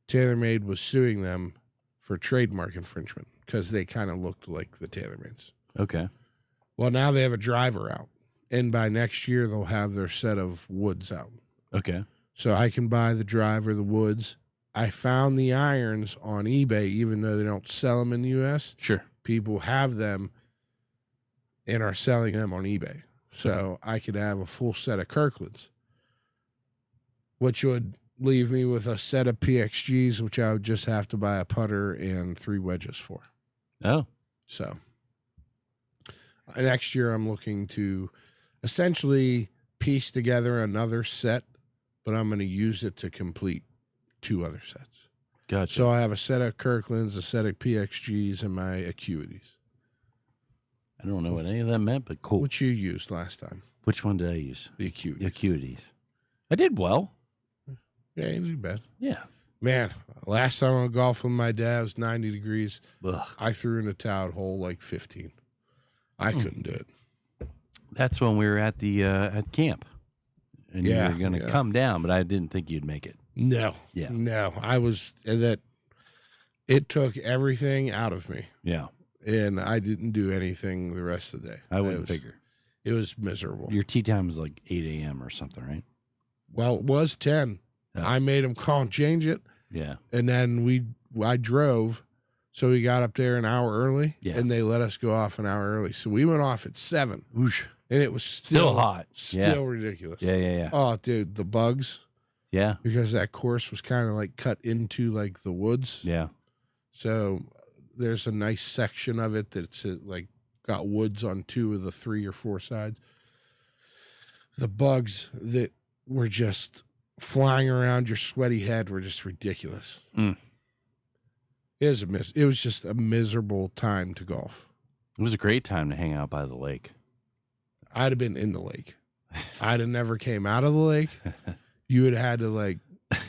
TaylorMade was suing them for trademark infringement because they kind of looked like the TaylorMades. Okay. Well, now they have a driver out, and by next year they'll have their set of woods out. Okay. So I can buy the driver, the woods. I found the irons on eBay, even though they don't sell them in the U.S. Sure. People have them and are selling them on eBay. So I could have a full set of Kirklands, which would leave me with a set of PXGs, which I would just have to buy a putter and 3 wedges for. Oh. So next year I'm looking to essentially piece together another set, but I'm going to use it to complete 2 other sets. Gotcha. So I have a set of Kirklands, a set of PXGs, and my Acuities. I don't know what any of that meant, but cool. Which you used last time. Which one did I use? The Acuities. The Acuities. I did well. Yeah, you did bad. Yeah. Man, last time I went golf with my dad, it was 90 degrees. Ugh. I threw in a towed hole like 15. I couldn't do it. That's when we were at the at camp. And Yeah, you were going to yeah. come down, but I didn't think you'd make it. No. Yeah. No. I was that it took everything out of me. Yeah. And I didn't do anything the rest of the day. I wouldn't figure. It was miserable. Your tea time was like 8 a.m. or something, right? Well, it was 10. Yeah. I made him call and change it. Yeah. And then I drove. So we got up there an hour early. Yeah. And they let us go off an hour early. So we went off at 7. Whoosh. And it was Still hot. Still ridiculous. Yeah. Oh, dude, the bugs. Yeah. Because that course was kind of like cut into like the woods. Yeah. So there's a nice section of it that's like got woods on 2 of the 3 or 4 sides. The bugs that were just flying around your sweaty head were just ridiculous. Mm. It was just a miserable time to golf. It was a great time to hang out by the lake. I'd have been in the lake. I'd have never came out of the lake. You would have had to like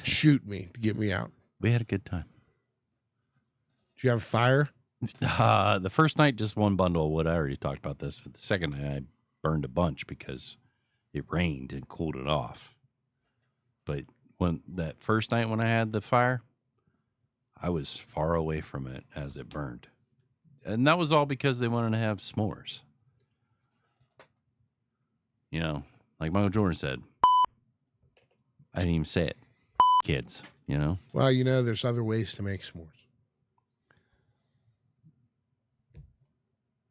shoot me to get me out. We had a good time. Did you have fire? The first night, just one bundle of wood. I already talked about this. But the second night, I burned a bunch because it rained and cooled it off. But when that first night when I had the fire, I was far away from it as it burned. And that was all because they wanted to have s'mores. You know, like Michael Jordan said, I didn't even say it. Kids, you know? Well, there's other ways to make s'mores.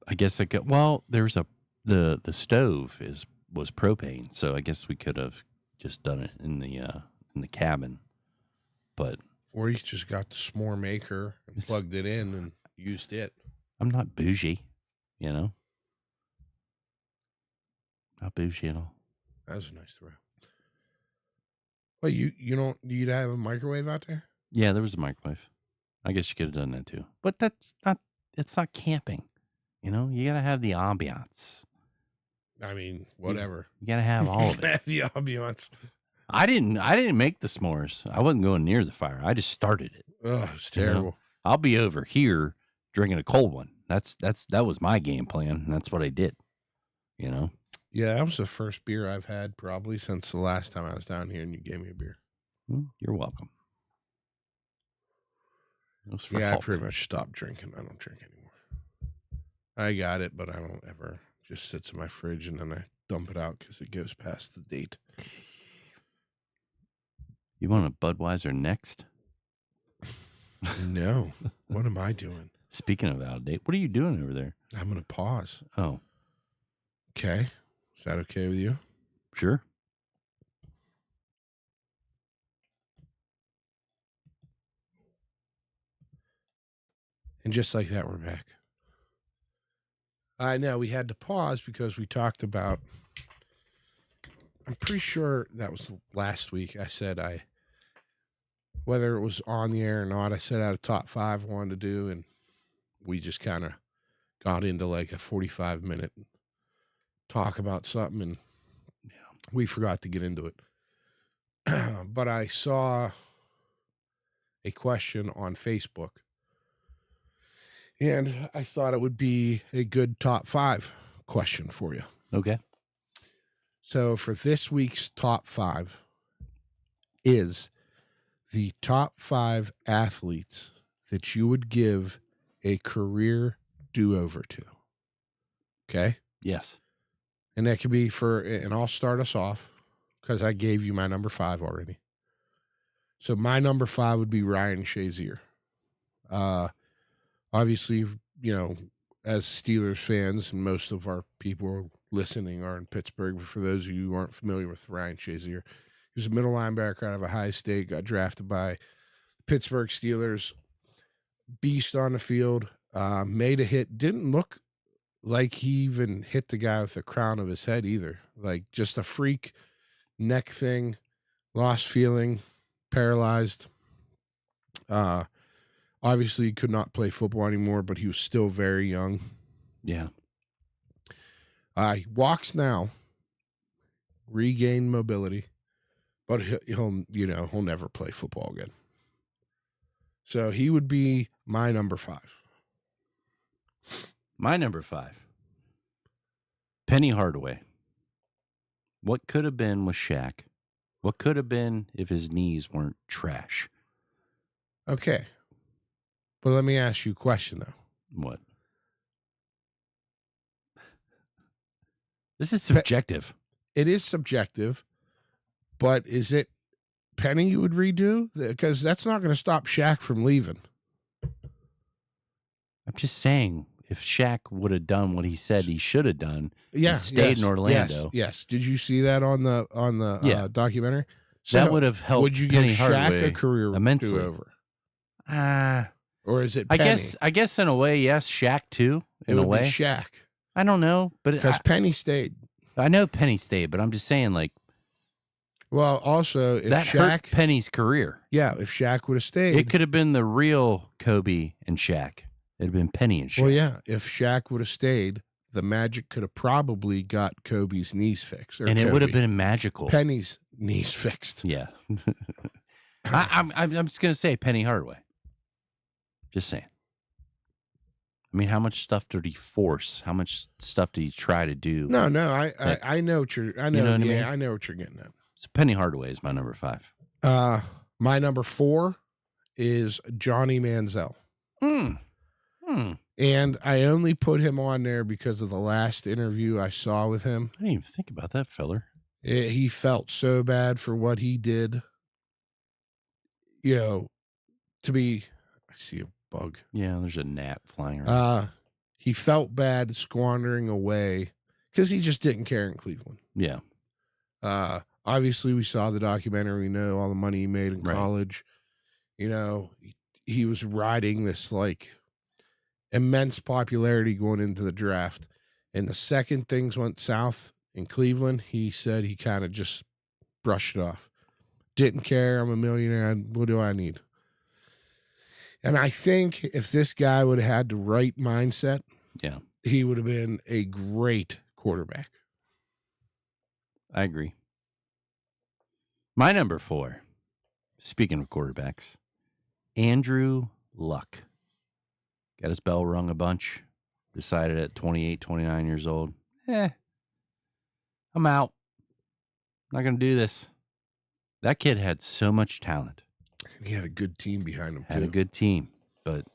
I guess I could. Well, there's the stove was propane, so I guess we could have just done it in the cabin. But Or you just got the s'more maker and plugged it in and used it. I'm not bougie, you know. Not bougie at all. That was a nice throw. Well, you'd have a microwave out there? Yeah, there was a microwave. I guess you could have done that too. But it's not camping. You know, you gotta have the ambiance. I mean, whatever. You gotta have all of it. Have the ambiance. I didn't make the s'mores. I wasn't going near the fire. I just started it. Oh, it's terrible. You know? I'll be over here drinking a cold one. That was my game plan. And that's what I did. You know? Yeah, that was the first beer I've had probably since the last time I was down here and you gave me a beer. Well, you're welcome. Yeah, I pretty much stopped drinking. I don't drink anymore. I got it, but I don't ever. Just sits in my fridge and then I dump it out because it goes past the date. You want a Budweiser next? No. What am I doing? Speaking of out of date, what are you doing over there? I'm going to pause. Oh, Okay. Is that okay with you? sure. And just like that, we're back. I know we had to pause because we talked about, I'm pretty sure that was last week. I said whether it was on the air or not, I set out a top 5 I wanted to do, and we just kind of got into like a 45-minute talk about something, and we forgot to get into it. But I saw a question on Facebook, and I thought it would be a good top 5 question for you. Okay. So for this week's top 5 is the top 5 athletes that you would give a career do-over to. Okay? Yes. And that could be and I'll start us off because I gave you my number 5 already. So my number 5 would be Ryan Shazier. Obviously, as Steelers fans, and most of our people listening are in Pittsburgh, but for those of you who aren't familiar with Ryan Shazier, he was a middle linebacker out of Ohio State, got drafted by Pittsburgh Steelers, beast on the field, made a hit, didn't look like he even hit the guy with the crown of his head either. Like just a freak neck thing, lost feeling, paralyzed. Obviously, he could not play football anymore, but he was still very young. Yeah. He walks now, regained mobility, but he'll never play football again. So he would be my number 5. My number 5. Penny Hardaway. What could have been with Shaq? What could have been if his knees weren't trash? Okay. But let me ask you a question, though. What? This is subjective. It is subjective, but is it Penny you would redo? Because that's not going to stop Shaq from leaving. I'm just saying, if Shaq would have done what he said he should have done, and stayed in Orlando. Yes. Did you see that on the documentary? So that would have helped. Would you Penny give Hardaway Shaq a career immensely do-over? Or is it I Penny? guess in a way, yes. Shaq too. In it a would way, be Shaq. I don't know, but because Penny stayed. I know Penny stayed, but I'm just saying, like, well, also if that Shaq hurt Penny's career. Yeah, if Shaq would have stayed, it could have been the real Kobe and Shaq. It'd have been Penny and Shaq. Well, yeah, if Shaq would have stayed, the Magic could have probably got Kobe's knees fixed, and it would have been magical. Penny's knees fixed. Yeah, I'm just gonna say Penny Hardaway. Just saying. I mean, how much stuff did he force? How much stuff did he try to do? No, I know what you're. I know. You know what I mean? I know what you're getting at. So Penny Hardaway is my number 5. My number 4 is Johnny Manziel. And I only put him on there because of the last interview I saw with him. I didn't even think about that feller. He felt so bad for what he did. To be. I see a bug. Yeah, there's a gnat flying around. He felt bad squandering away because he just didn't care in Cleveland. Yeah. Obviously, we saw the documentary. We know all the money he made in college. He was riding this like immense popularity going into the draft. And the second things went south in Cleveland, he said he kind of just brushed it off. Didn't care. I'm a millionaire. What do I need? And I think if this guy would have had the right mindset, he would have been a great quarterback. I agree. My number 4, speaking of quarterbacks, Andrew Luck. Got his bell rung a bunch. Decided at 28, 29 years old, I'm out. Not going to do this. That kid had so much talent. He had a good team behind him, too. Had a good team, but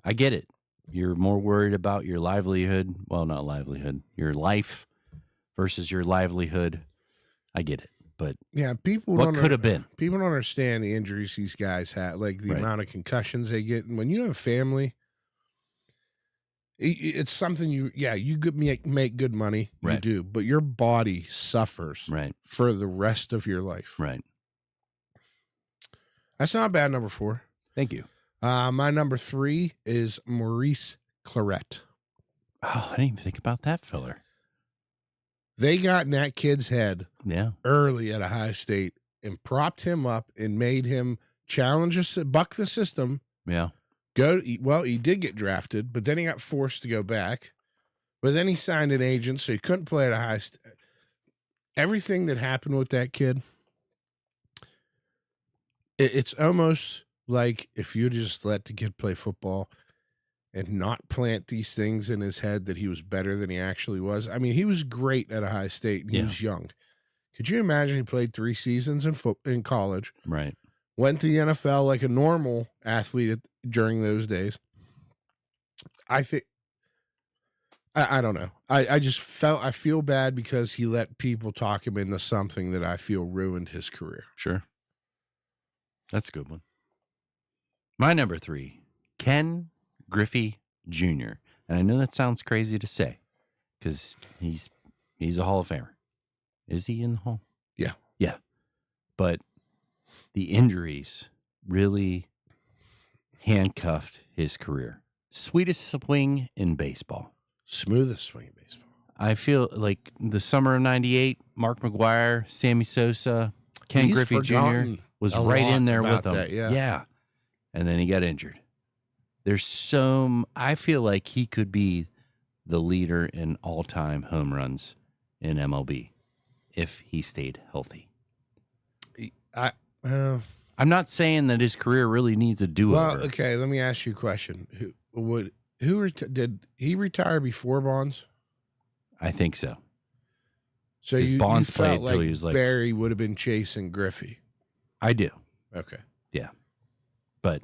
I get it. you're more worried about your livelihood. Well, not livelihood, your life versus your livelihood. I get it, but Yeah, what could have been? people don't understand the injuries these guys had, like the Right. amount of concussions they get. And when you have a family, it's something you could make good money, you Right. do, but your body suffers Right. for the rest of your life. Right. That's not a bad number 4. Thank you. My number 3 is Maurice Claret. Oh, I didn't even think about that filler. They got in that kid's head Yeah. early at Ohio State and propped him up and made him buck the system. Yeah. He did get drafted, but then he got forced to go back. But then he signed an agent, so he couldn't play at Ohio State. Everything that happened with that kid, it's almost like if you just let the kid play football and not plant these things in his head that he was better than he actually was. I mean, he was great at Ohio State, and he was young. Could you imagine he played 3 seasons in college? Right. Went to the NFL like a normal athlete during those days. I think, I don't know. I feel bad because he let people talk him into something that I feel ruined his career. Sure. That's a good one. My number 3, Ken Griffey Jr. And I know that sounds crazy to say because he's a Hall of Famer. Is he in the Hall? Yeah. Yeah. But the injuries really handcuffed his career. Sweetest swing in baseball. Smoothest swing in baseball. I feel like the summer of '98, Mark McGuire, Sammy Sosa, Ken Griffey Jr. was right in there with him. Yeah. And then he got injured. I feel like he could be the leader in all-time home runs in MLB if he stayed healthy. I'm not saying that his career really needs a do-over. Well, okay, let me ask you a question. Did he retire before Bonds? I think so. So you Bonds felt played like till he was like Barry would have been chasing Griffey. I do. Okay. Yeah. But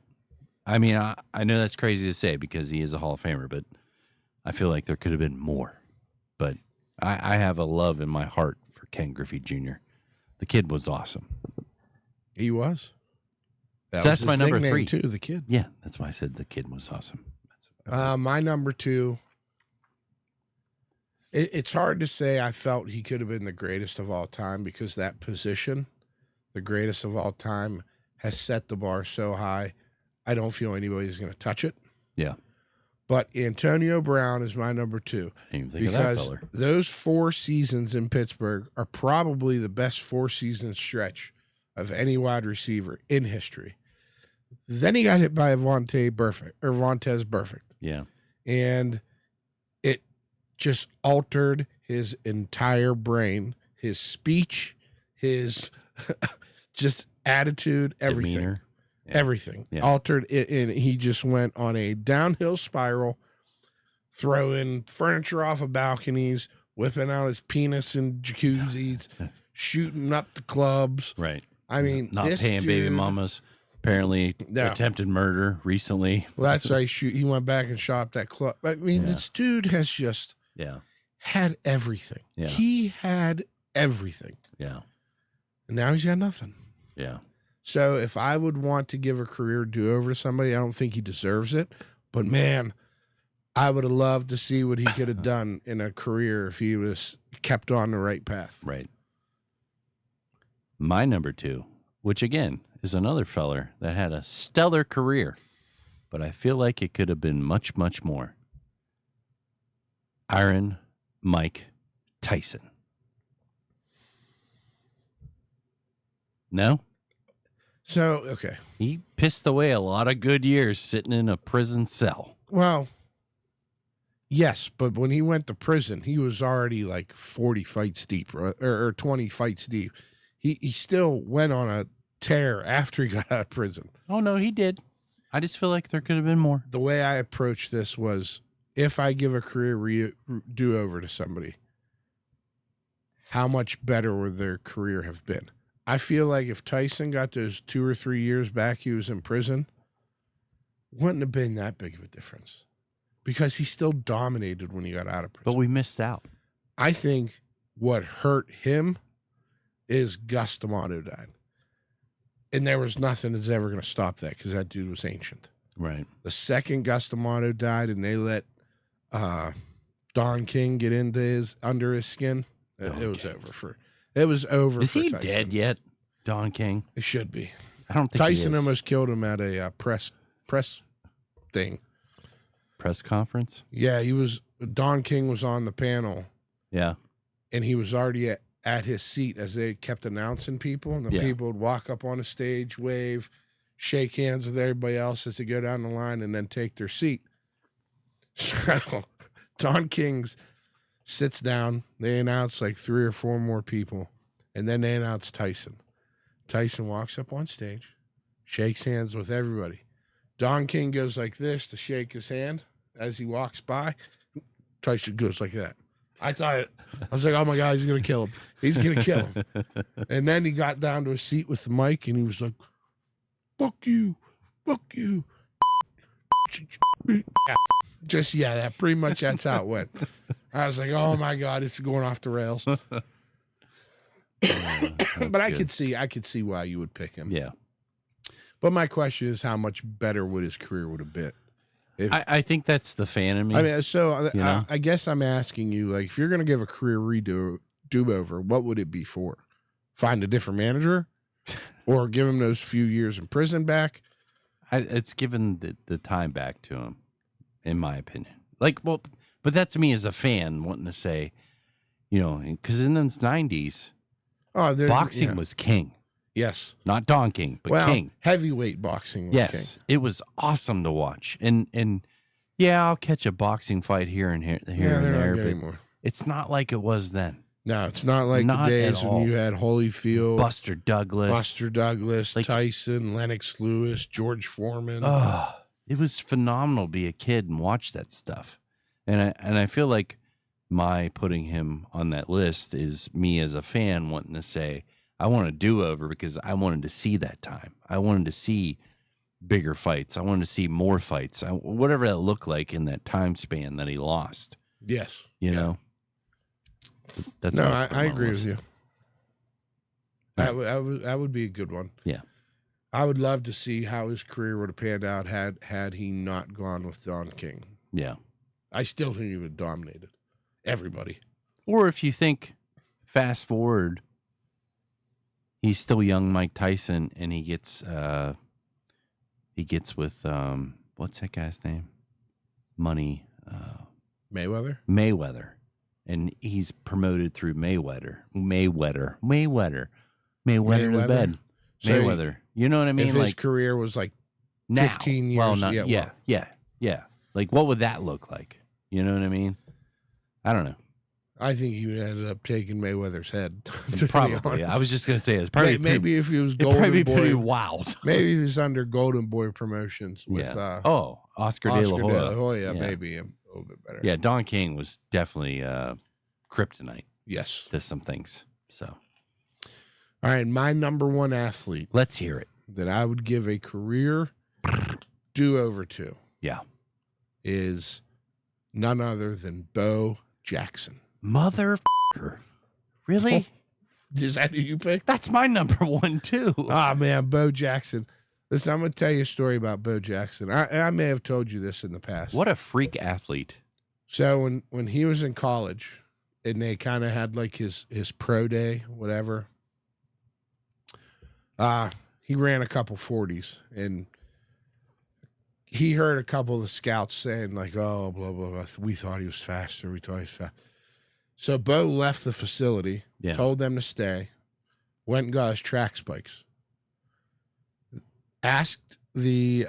I mean, I know that's crazy to say because he is a Hall of Famer, but I feel like there could have been more. But I have a love in my heart for Ken Griffey Jr. The kid was awesome. He was. That's my number 3 too. The kid. Yeah, that's why I said the kid was awesome. My number 2. It's hard to say. I felt he could have been the greatest of all time because that position, the greatest of all time, has set the bar so high. I don't feel anybody's going to touch it. Yeah. But Antonio Brown is my number 2. I didn't even think of that because color. those 4 seasons in Pittsburgh are probably the best 4-season stretch of any wide receiver in history. Then he got hit by Vontaze Burfict. Yeah. And it just altered his entire brain, his speech, his just attitude, everything. Demeanor. Yeah. Everything. Yeah. Altered it, and he just went on a downhill spiral, throwing furniture off of balconies, whipping out his penis in jacuzzis, shooting up the clubs. Right. I mean, not this paying baby dude, mamas. Apparently attempted murder recently. Well, that's right. He went back and shot up that club. I mean, this dude has just had everything. Yeah. He had everything. Yeah. And now he's got nothing. Yeah. So if I would want to give a career do-over to somebody, I don't think he deserves it. But, man, I would have loved to see what he could have done in a career if he was kept on the right path. Right. My number 2, which, again, is another feller that had a stellar career, but I feel like it could have been much, much more. Iron Mike Tyson. No? So, okay. He pissed away a lot of good years sitting in a prison cell. Well, yes, but when he went to prison, he was already like 40 fights deep, or 20 fights deep. He still went on a tear after he got out of prison. Oh, no, he did. I just feel like there could have been more. The way I approached this was, if I give a career do-over to somebody, how much better would their career have been? I feel like if Tyson got those 2 or 3 years back he was in prison, wouldn't have been that big of a difference. because he still dominated when he got out of prison. But we missed out. I think what hurt him is Gus D'Amato died. And there was nothing that's ever going to stop that because that dude was ancient. Right. The second Gus D'Amato died and they let Don King get under his skin, it was over for Is he Tyson. dead yet, Don King? It should be. I don't think Tyson he is. almost killed him at a press thing. Press conference? Yeah, Don King was on the panel. Yeah. And he was already at his seat as they kept announcing people. And the people would walk up on the stage, wave, shake hands with everybody else as they go down the line and then take their seat. So Don King sits down. They announce like 3 or 4 more people. And then they announce Tyson. Tyson walks up on stage, shakes hands with everybody. Don King goes like this to shake his hand as he walks by. Tyson goes like that. I was like, oh my God, he's going to kill him. He's going to kill him. And then he got down to a seat with the mic and he was like, fuck you. Just, that pretty much that's how it went. I was like, oh my God, this is going off the rails. But I could see why you would pick him. Yeah. But my question is, how much better would his career would have been? I think that's the fan in me. I mean, so you know? I guess I'm asking you, like, if you're going to give a career do-over, what would it be for? Find a different manager, or give him those few years in prison back? It's given the time back to him, in my opinion. Like, well, but that's me as a fan wanting to say, because in those 90s, boxing was king. Yes. Not Don King, but king. Heavyweight boxing was king. It was awesome to watch. And I'll catch a boxing fight here and there, but anymore. It's not like it was then. No, it's not like the days when you had Holyfield, Buster Douglas, Tyson, Lennox Lewis, George Foreman. Oh, it was phenomenal to be a kid and watch that stuff. And I feel like my putting him on that list is me as a fan wanting to say, I want a do-over because I wanted to see that time. I wanted to see bigger fights. I wanted to see more fights. Whatever that looked like in that time span that he lost. Yes. You know? That's I agree with you. That would be a good one. Yeah. I would love to see how his career would have panned out had he not gone with Don King. Yeah. I still think he would have dominated everybody. Or if you think fast forward, he's still young Mike Tyson, and he gets with what's that guy's name? Mayweather. And he's promoted through Mayweather to the bed. So Mayweather. You know what I mean? If his career was like 15 years. Well, yeah. Like, what would that look like? You know what I mean? I don't know. I think he ended up taking Mayweather's head. Probably. I was just going to say it's probably maybe if he was Golden Boy. Pretty wild. Maybe he was under Golden Boy Promotions with Oscar De La Hoya. Maybe a little bit better. Yeah, Don King was definitely kryptonite. Yes. To some things. So. All right, my number one athlete. Let's hear it. That I would give a career do-over to. Yeah. Is none other than Bo Jackson. Motherfucker. Really? Is that who you picked? That's my number one, too. Ah, man, Bo Jackson. Listen, I'm going to tell you a story about Bo Jackson. I may have told you this in the past. What a freak athlete. So when he was in college, and they kind of had like his pro day, whatever, he ran a couple 40s, and he heard a couple of the scouts saying like, oh, blah, blah, blah. We thought he was faster. We thought he was fast. So Bo left the facility, told them to stay, went and got his track spikes, asked the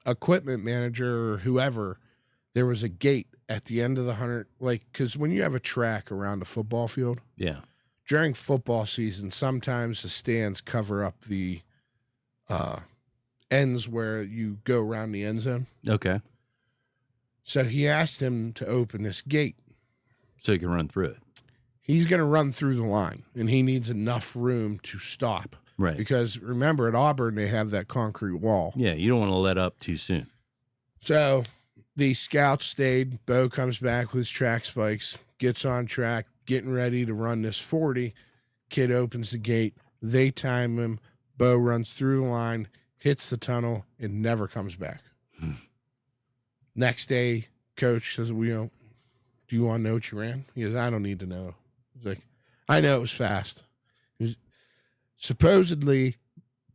equipment manager or whoever, there was a gate at the end of the 100, like, because when you have a track around a football field, during football season, sometimes the stands cover up the ends where you go around the end zone. Okay. So he asked him to open this gate. So he can run through it. He's going to run through the line, and he needs enough room to stop. Right. Because remember, at Auburn, they have that concrete wall. Yeah, you don't want to let up too soon. So the scouts stayed. Bo comes back with his track spikes, gets on track, getting ready to run this 40. Kid opens the gate. They time him. Bo runs through the line, hits the tunnel, and never comes back. Next day, coach says, "Do you want to know what you ran?" He goes, "I don't need to know." He's like, "I know it was fast." Supposedly,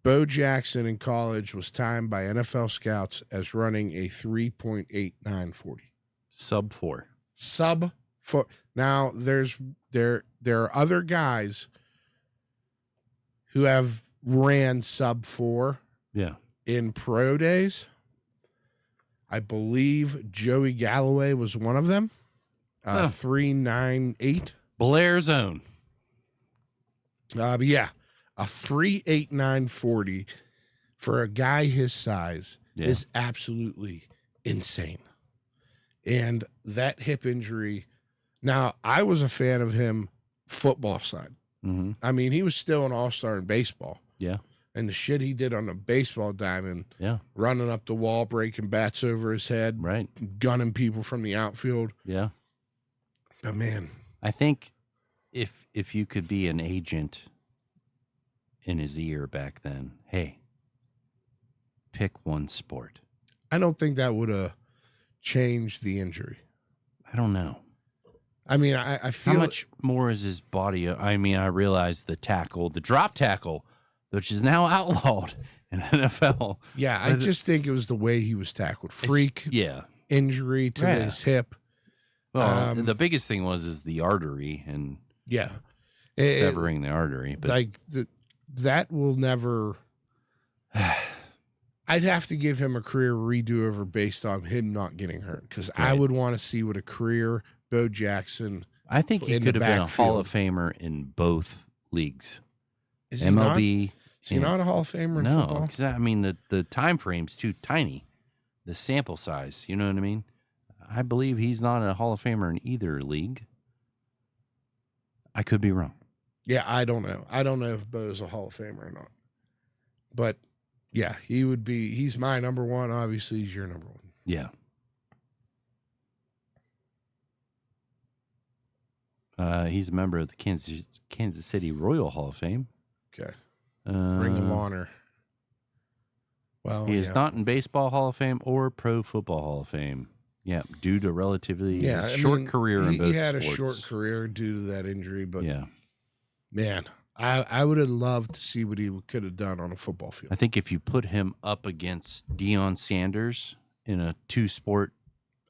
Bo Jackson in college was timed by NFL scouts as running a 3.8940. Sub 4. Sub 4. Now, there are other guys who have ran sub 4 in pro days. I believe Joey Galloway was one of them. 3.98. Blair's own. But yeah, a 3.8940 for a guy his size is absolutely insane. And that hip injury. Now, I was a fan of him football side. Mm-hmm. I mean, he was still an all-star in baseball. Yeah. And the shit he did on the baseball diamond, running up the wall, breaking bats over his head, right, gunning people from the outfield. Yeah. But man, I think if you could be an agent in his ear back then, hey, pick one sport. I don't think that would have changed the injury. I don't know. I mean, I feel how much more is his body? I mean, I realize the drop tackle, which is now outlawed in NFL. Yeah, I just think it was the way he was tackled. Freak injury to his hip. Well, the biggest thing is the artery and severing the artery. But like that will never. I'd have to give him a career redo over based on him not getting hurt because I would want to see what a career Bo Jackson. I think he could have been a Hall of Famer in both leagues. Is he MLB. Not? Is he not a Hall of Famer in football? No, because I mean the time frame's too tiny, the sample size. You know what I mean? I believe he's not a Hall of Famer in either league. I could be wrong. Yeah, I don't know. I don't know if Bo's a Hall of Famer or not. But yeah, he would be. He's my number one. Obviously, he's your number one. Yeah. He's a member of the Kansas City Royal Hall of Fame. Okay. Ring of Honor. Well, he is not in Baseball Hall of Fame or Pro Football Hall of Fame. Yeah, due to relatively short career in both sports. He had a short career due to that injury, but man, I would have loved to see what he could have done on a football field. I think if you put him up against Deion Sanders in a two-sport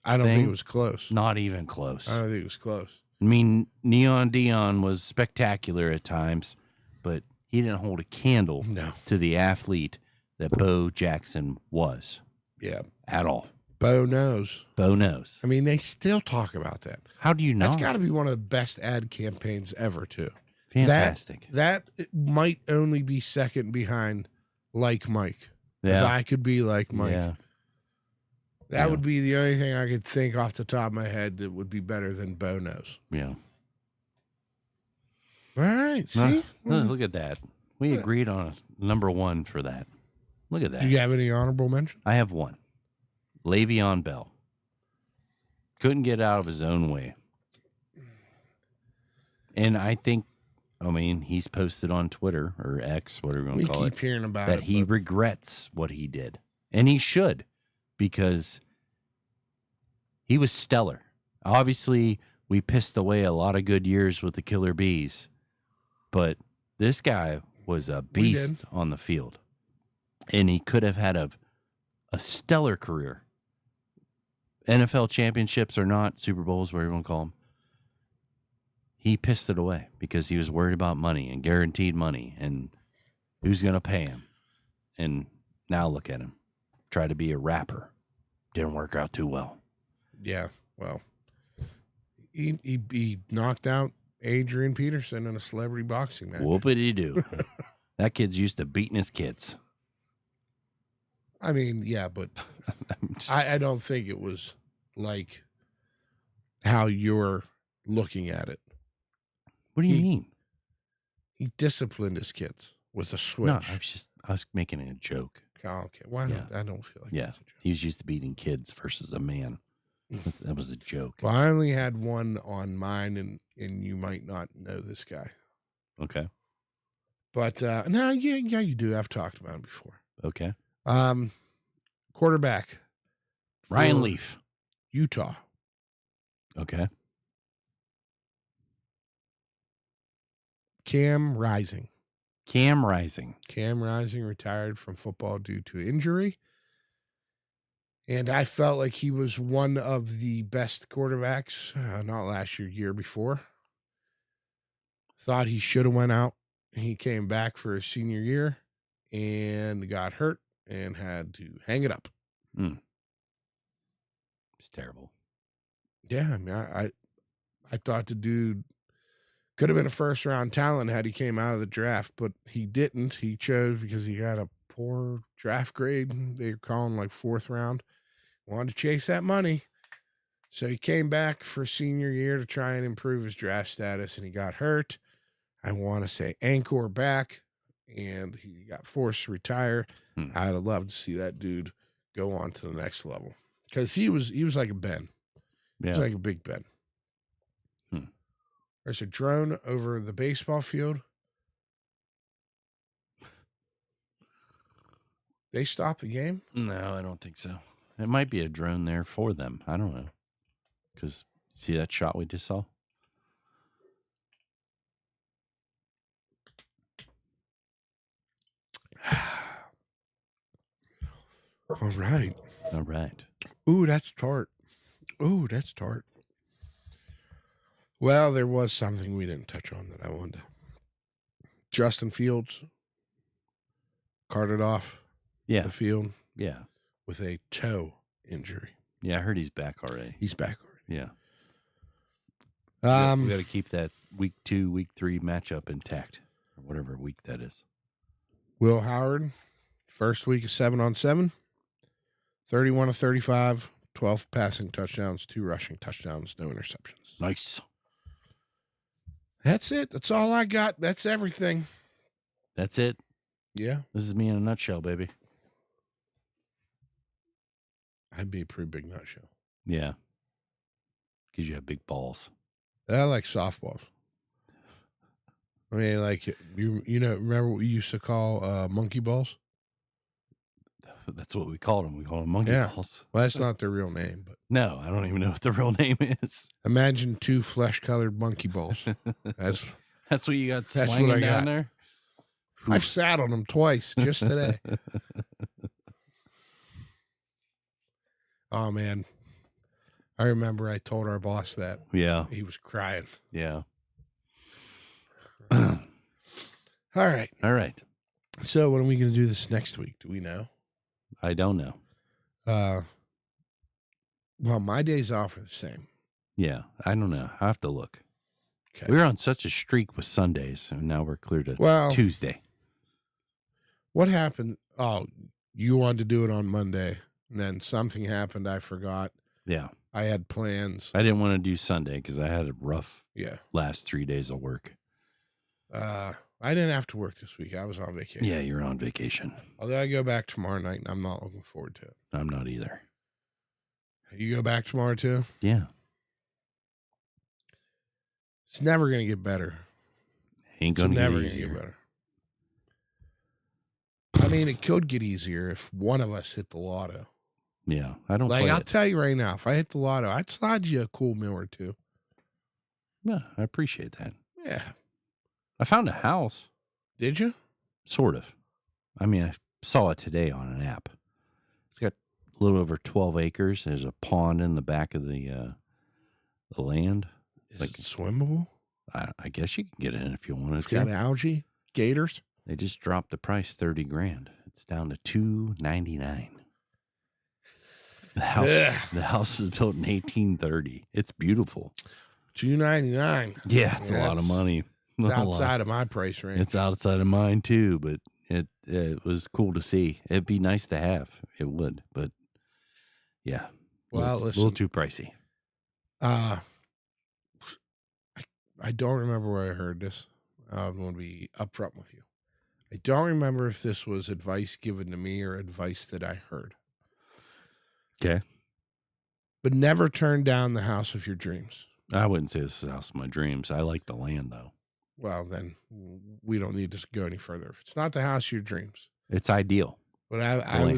I don't think it was close. Not even close. I don't think it was close. I mean, Neon Deion was spectacular at times, but he didn't hold a candle to the athlete that Bo Jackson was. Yeah. At all. Bo knows. Bo knows. I mean, they still talk about that. How do you know? That's got to be one of the best ad campaigns ever, too. Fantastic. That might only be second behind Like Mike. Yeah. If I could be like Mike. Yeah. That would be the only thing I could think off the top of my head that would be better than Bo knows. Yeah. All right. See? Look at that. We agreed on a number one for that. Look at that. Do you have any honorable mention? I have one. Le'Veon Bell. Couldn't get out of his own way. And I think, he's posted on Twitter or X, whatever you want to call it. We keep hearing about that he regrets what he did. And he should, because he was stellar. Obviously, we pissed away a lot of good years with the Killer Bees, but this guy was a beast on the field. And he could have had a stellar career. NFL championships or not, Super Bowls, whatever you want to call them. He pissed it away because he was worried about money and guaranteed money and who's going to pay him. And now look at him. Try to be a rapper. Didn't work out too well. Yeah, well, he knocked out Adrian Peterson in a celebrity boxing match. Whoopity-doo. That kid's used to beating his kids. I mean, yeah, but I don't think it was like how you're looking at it. What do you mean? He disciplined his kids with a switch. No, I was making a joke. Oh, okay. Why Yeah. don't I don't feel like Yeah. that's a joke. He was used to beating kids versus a man. That was a joke. Well, I only had one on mine, and you might not know this guy. Okay. But no, yeah, you do. I've talked about him before. Okay. Quarterback. Ryan for Leaf. Utah. Okay. Cam Rising. Cam Rising. Cam Rising retired from football due to injury. And I felt like he was one of the best quarterbacks, not last year before. Thought he should have went out. He came back for his senior year and got hurt and had to hang it up. It's terrible. Yeah, I mean, I thought the dude could have been a first-round talent had he came out of the draft, but he didn't. He chose because he got a poor draft grade. They were calling like 4th round. Wanted to chase that money. So he came back for senior year to try and improve his draft status, and he got hurt. I want to say ankle or back, and he got forced to retire. I'd have loved to see that dude go on to the next level because he was like a Ben. Yeah. He was like a big Ben. There's a drone over the baseball field. They stopped the game? No, I don't think so. It might be a drone there for them. I don't know. Because see that shot we just saw? All right. All right. Ooh, that's tart. Ooh, that's tart. Well, there was something we didn't touch on that I wanted to. Justin Fields carted off Yeah. the field Yeah. with a toe injury. Yeah, I heard he's back already. He's back already. Yeah. We We got to keep that week 2, week 3 matchup intact, or whatever week that is. Will Howard, first week of 7-on-7, 31 of 35, 12 passing touchdowns, 2 rushing touchdowns, no interceptions. Nice. That's it. That's all I got. That's everything. That's it. Yeah. This is me in a nutshell, baby. I'd be a pretty big nutshell. Yeah. Because you have big balls. I like softballs. I mean, like, you know, remember what we used to call monkey balls? That's what we called them. We called them monkey balls. Well, that's not their real name, but no, I don't even know what the real name is. imagine 2 flesh-colored monkey balls. That's what you got that's swinging what I down got. there? I've sat on them twice just today. Oh, man. I remember I told our boss that. Yeah. He was crying. Yeah. All right. All right. So when are we going to do this next week? Do we know? I don't know. Well, my days off are the same. Yeah, I don't know. I have to look. Okay. We were on such a streak with Sundays, and now we're clear to Tuesday. What happened? Oh, you wanted to do it on Monday, and then something happened. I forgot. Yeah. I had plans. I didn't want to do Sunday because I had a rough Yeah. last 3 days of work. I didn't have to work this week. I was on vacation. Yeah, you're on vacation. Although I go back tomorrow night, and I'm not looking forward to it. I'm not either. You go back tomorrow too? Yeah. It's never going to get better. Ain't going to get never easier. Get better. I mean, it could get easier if one of us hit the lotto. Yeah, I don't like. play I'll it. tell you right now, if I hit the lotto, I'd slide you a cool meal or two. Yeah, I appreciate that. Yeah. I found a house. Did you? Sort of. I mean, I saw it today on an app. It's got a little over 12 acres. There's a pond in the back of the land. Is it swimmable? I guess you can get in if you wanted It's to. got algae, gators. They just dropped the price $30,000. It's down to $299. The house is built in 1830. It's beautiful. $299. Yeah, it's a lot of money. It's outside of my price range. It's outside of mine too, but it was cool to see. It'd be nice to have. It would, but yeah. Well, a little too pricey. I don't remember where I heard this. I'm going to be upfront with you. I don't remember if this was advice given to me or advice that I heard. Okay. But never turn down the house of your dreams. I wouldn't say this is the house of my dreams. I like the land, though. Well, then we don't need to go any further. If it's not the house of your dreams. It's ideal. But I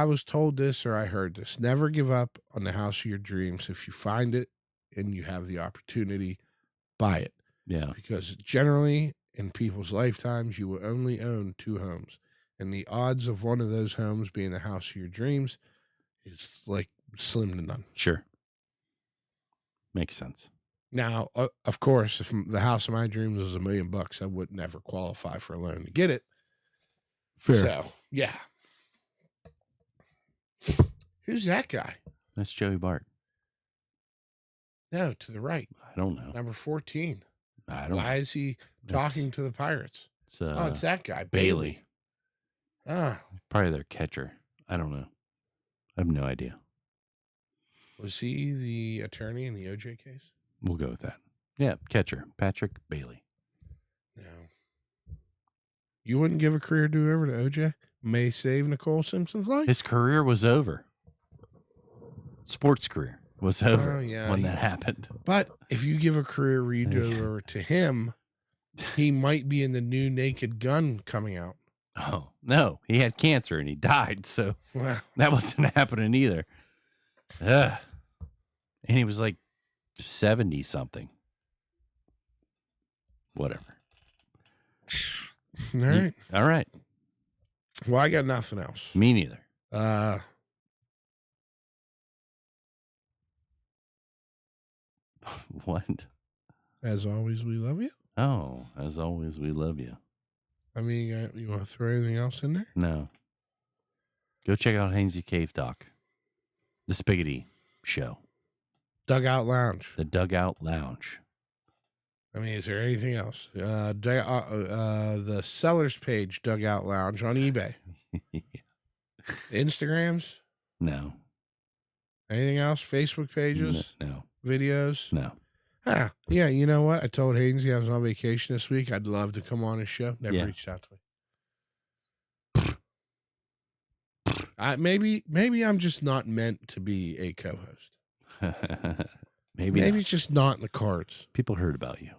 was told this or I heard this. Never give up on the house of your dreams. If you find it and you have the opportunity, buy it. Yeah. Because generally in people's lifetimes, you will only own 2 homes. And the odds of one of those homes being the house of your dreams is like slim to none. Sure. Makes sense. Now, of course, if the house of my dreams was $1 million, I would never qualify for a loan to get it. Fair. So, yeah. Who's that guy? That's Joey Bart. No, to the right. I don't know. Number 14. I don't know. Why is he talking to the Pirates? It's that guy, Bailey. Probably their catcher. I don't know. I have no idea. Was he the attorney in the OJ case? We'll go with that. Yeah, catcher. Patrick Bailey. No. You wouldn't give a career do-over to OJ? May save Nicole Simpson's life? His career was over. Sports career was over when that happened. But if you give a career redo-over to him, he might be in the new Naked Gun coming out. Oh, no. He had cancer and he died, so that wasn't happening either. And he was like 70-something. Whatever. All right. All right. Well, I got nothing else. Me neither. What? As always, we love you. Oh, as always, we love you. I mean, you want to throw anything else in there? No. Go check out Hainsey Cave Doc. The Spiggity Show. Dugout Lounge. The Dugout Lounge. I mean, is there anything else? The sellers page, Dugout Lounge on eBay. Instagrams? No. Anything else? Facebook pages? No. Videos? No. Yeah, you know what? I told Hainsey I was on vacation this week. I'd love to come on his show. Never reached out to me. Maybe I'm just not meant to be a co-host. Maybe it's just not in the cards. People heard about you.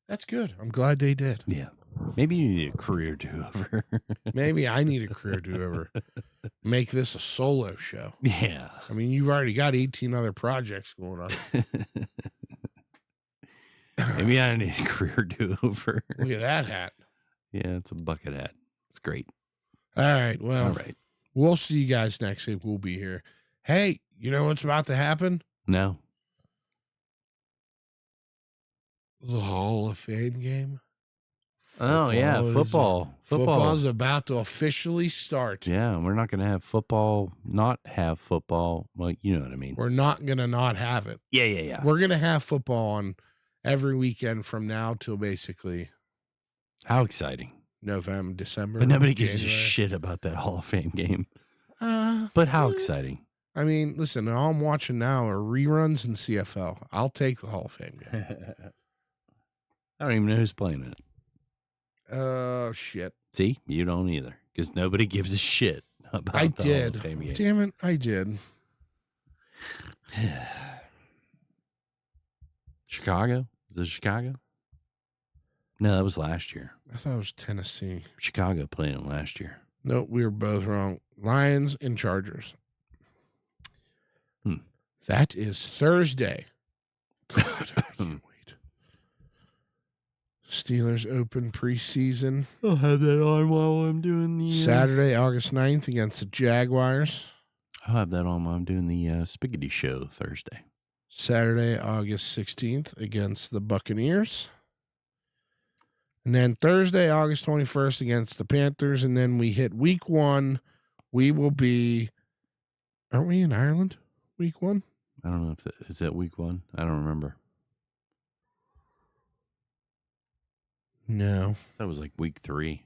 That's good. I'm glad they did. Yeah. Maybe you need a career do-over. Maybe I need a career do-over. Make this a solo show. Yeah. I mean, you've already got 18 other projects going on. Maybe I need a career do-over. Look at that hat. Yeah, it's a bucket hat. It's great. All right. Well, all right. We'll see you guys next week. We'll be here. Hey, you know what's about to happen? No. The Hall of Fame game. Football. Football's about to officially start. Yeah, we're not going to have football, not have football. Well, you know what I mean. We're not going to not have it. Yeah. We're going to have football on every weekend from now till basically. How exciting. November, December. But nobody gives a shit about that Hall of Fame game. But how exciting. I mean, listen, all I'm watching now are reruns and CFL. I'll take the Hall of Fame game. I don't even know who's playing in it. Oh, shit. See, you don't either, because nobody gives a shit about the Hall of Fame game. Damn it, I did. Chicago? Is it Chicago? No, that was last year. I thought it was Tennessee. Chicago played it last year. Nope, we were both wrong. Lions and Chargers. That is Thursday. God, I can't wait. Steelers open preseason. I'll have that on while I'm doing the... Saturday, August 9th against the Jaguars. I'll have that on while I'm doing the Spiggity Show Thursday. Saturday, August 16th against the Buccaneers. And then Thursday, August 21st against the Panthers. And then we hit week 1. We will be... Aren't we in Ireland? Week 1? I don't know if is that week 1. I don't remember. No. That was like week 3.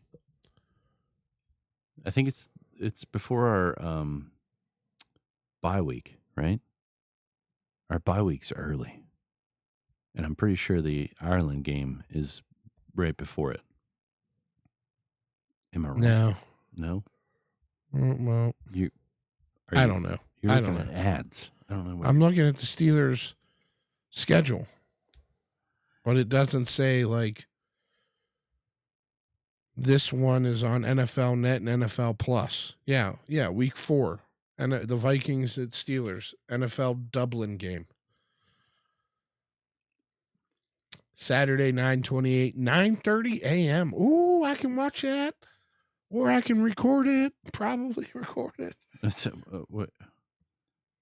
I think it's before our bye week, right? Our bye week's early. And I'm pretty sure the Ireland game is right before it. Am I wrong? No. No. Well, I don't know. You're I looking don't at know. ads. I don't know. What I'm looking at the Steelers' schedule, but it doesn't say like this one is on NFL Net and NFL Plus. Yeah, week 4. And the Vikings at Steelers, NFL Dublin game. Saturday, 9/28, 9:30 a.m. Ooh, I can watch that. Or I can record it. Probably record it. Wait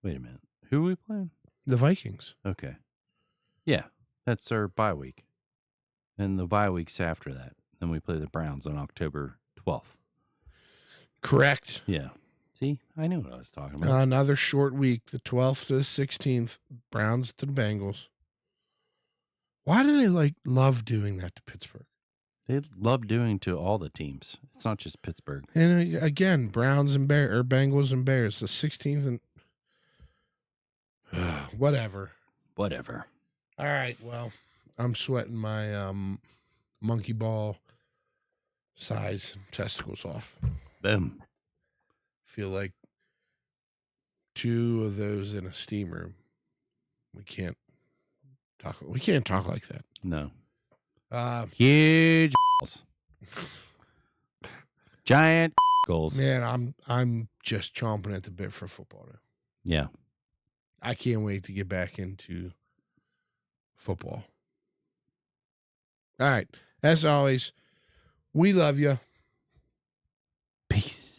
a minute. Who are we playing? The Vikings. Okay. Yeah, that's our bye week. And the bye week's after that. Then we play the Browns on October 12th. Correct. Yeah. See, I knew what I was talking about. Another short week, the 12th to the 16th, Browns to the Bengals. Why do they love doing that to Pittsburgh? They love doing to all the teams. It's not just Pittsburgh. And again, Browns and Bengals and Bears, the 16th and whatever. Whatever. All right, well, I'm sweating my monkey ball size testicles off. Boom. Feel like 2 of those in a steam room. We can't talk like that. No. Huge balls. Giant goals. Man, I'm just chomping at the bit for football now. Yeah. I can't wait to get back into football. All right. As always, we love you. Peace.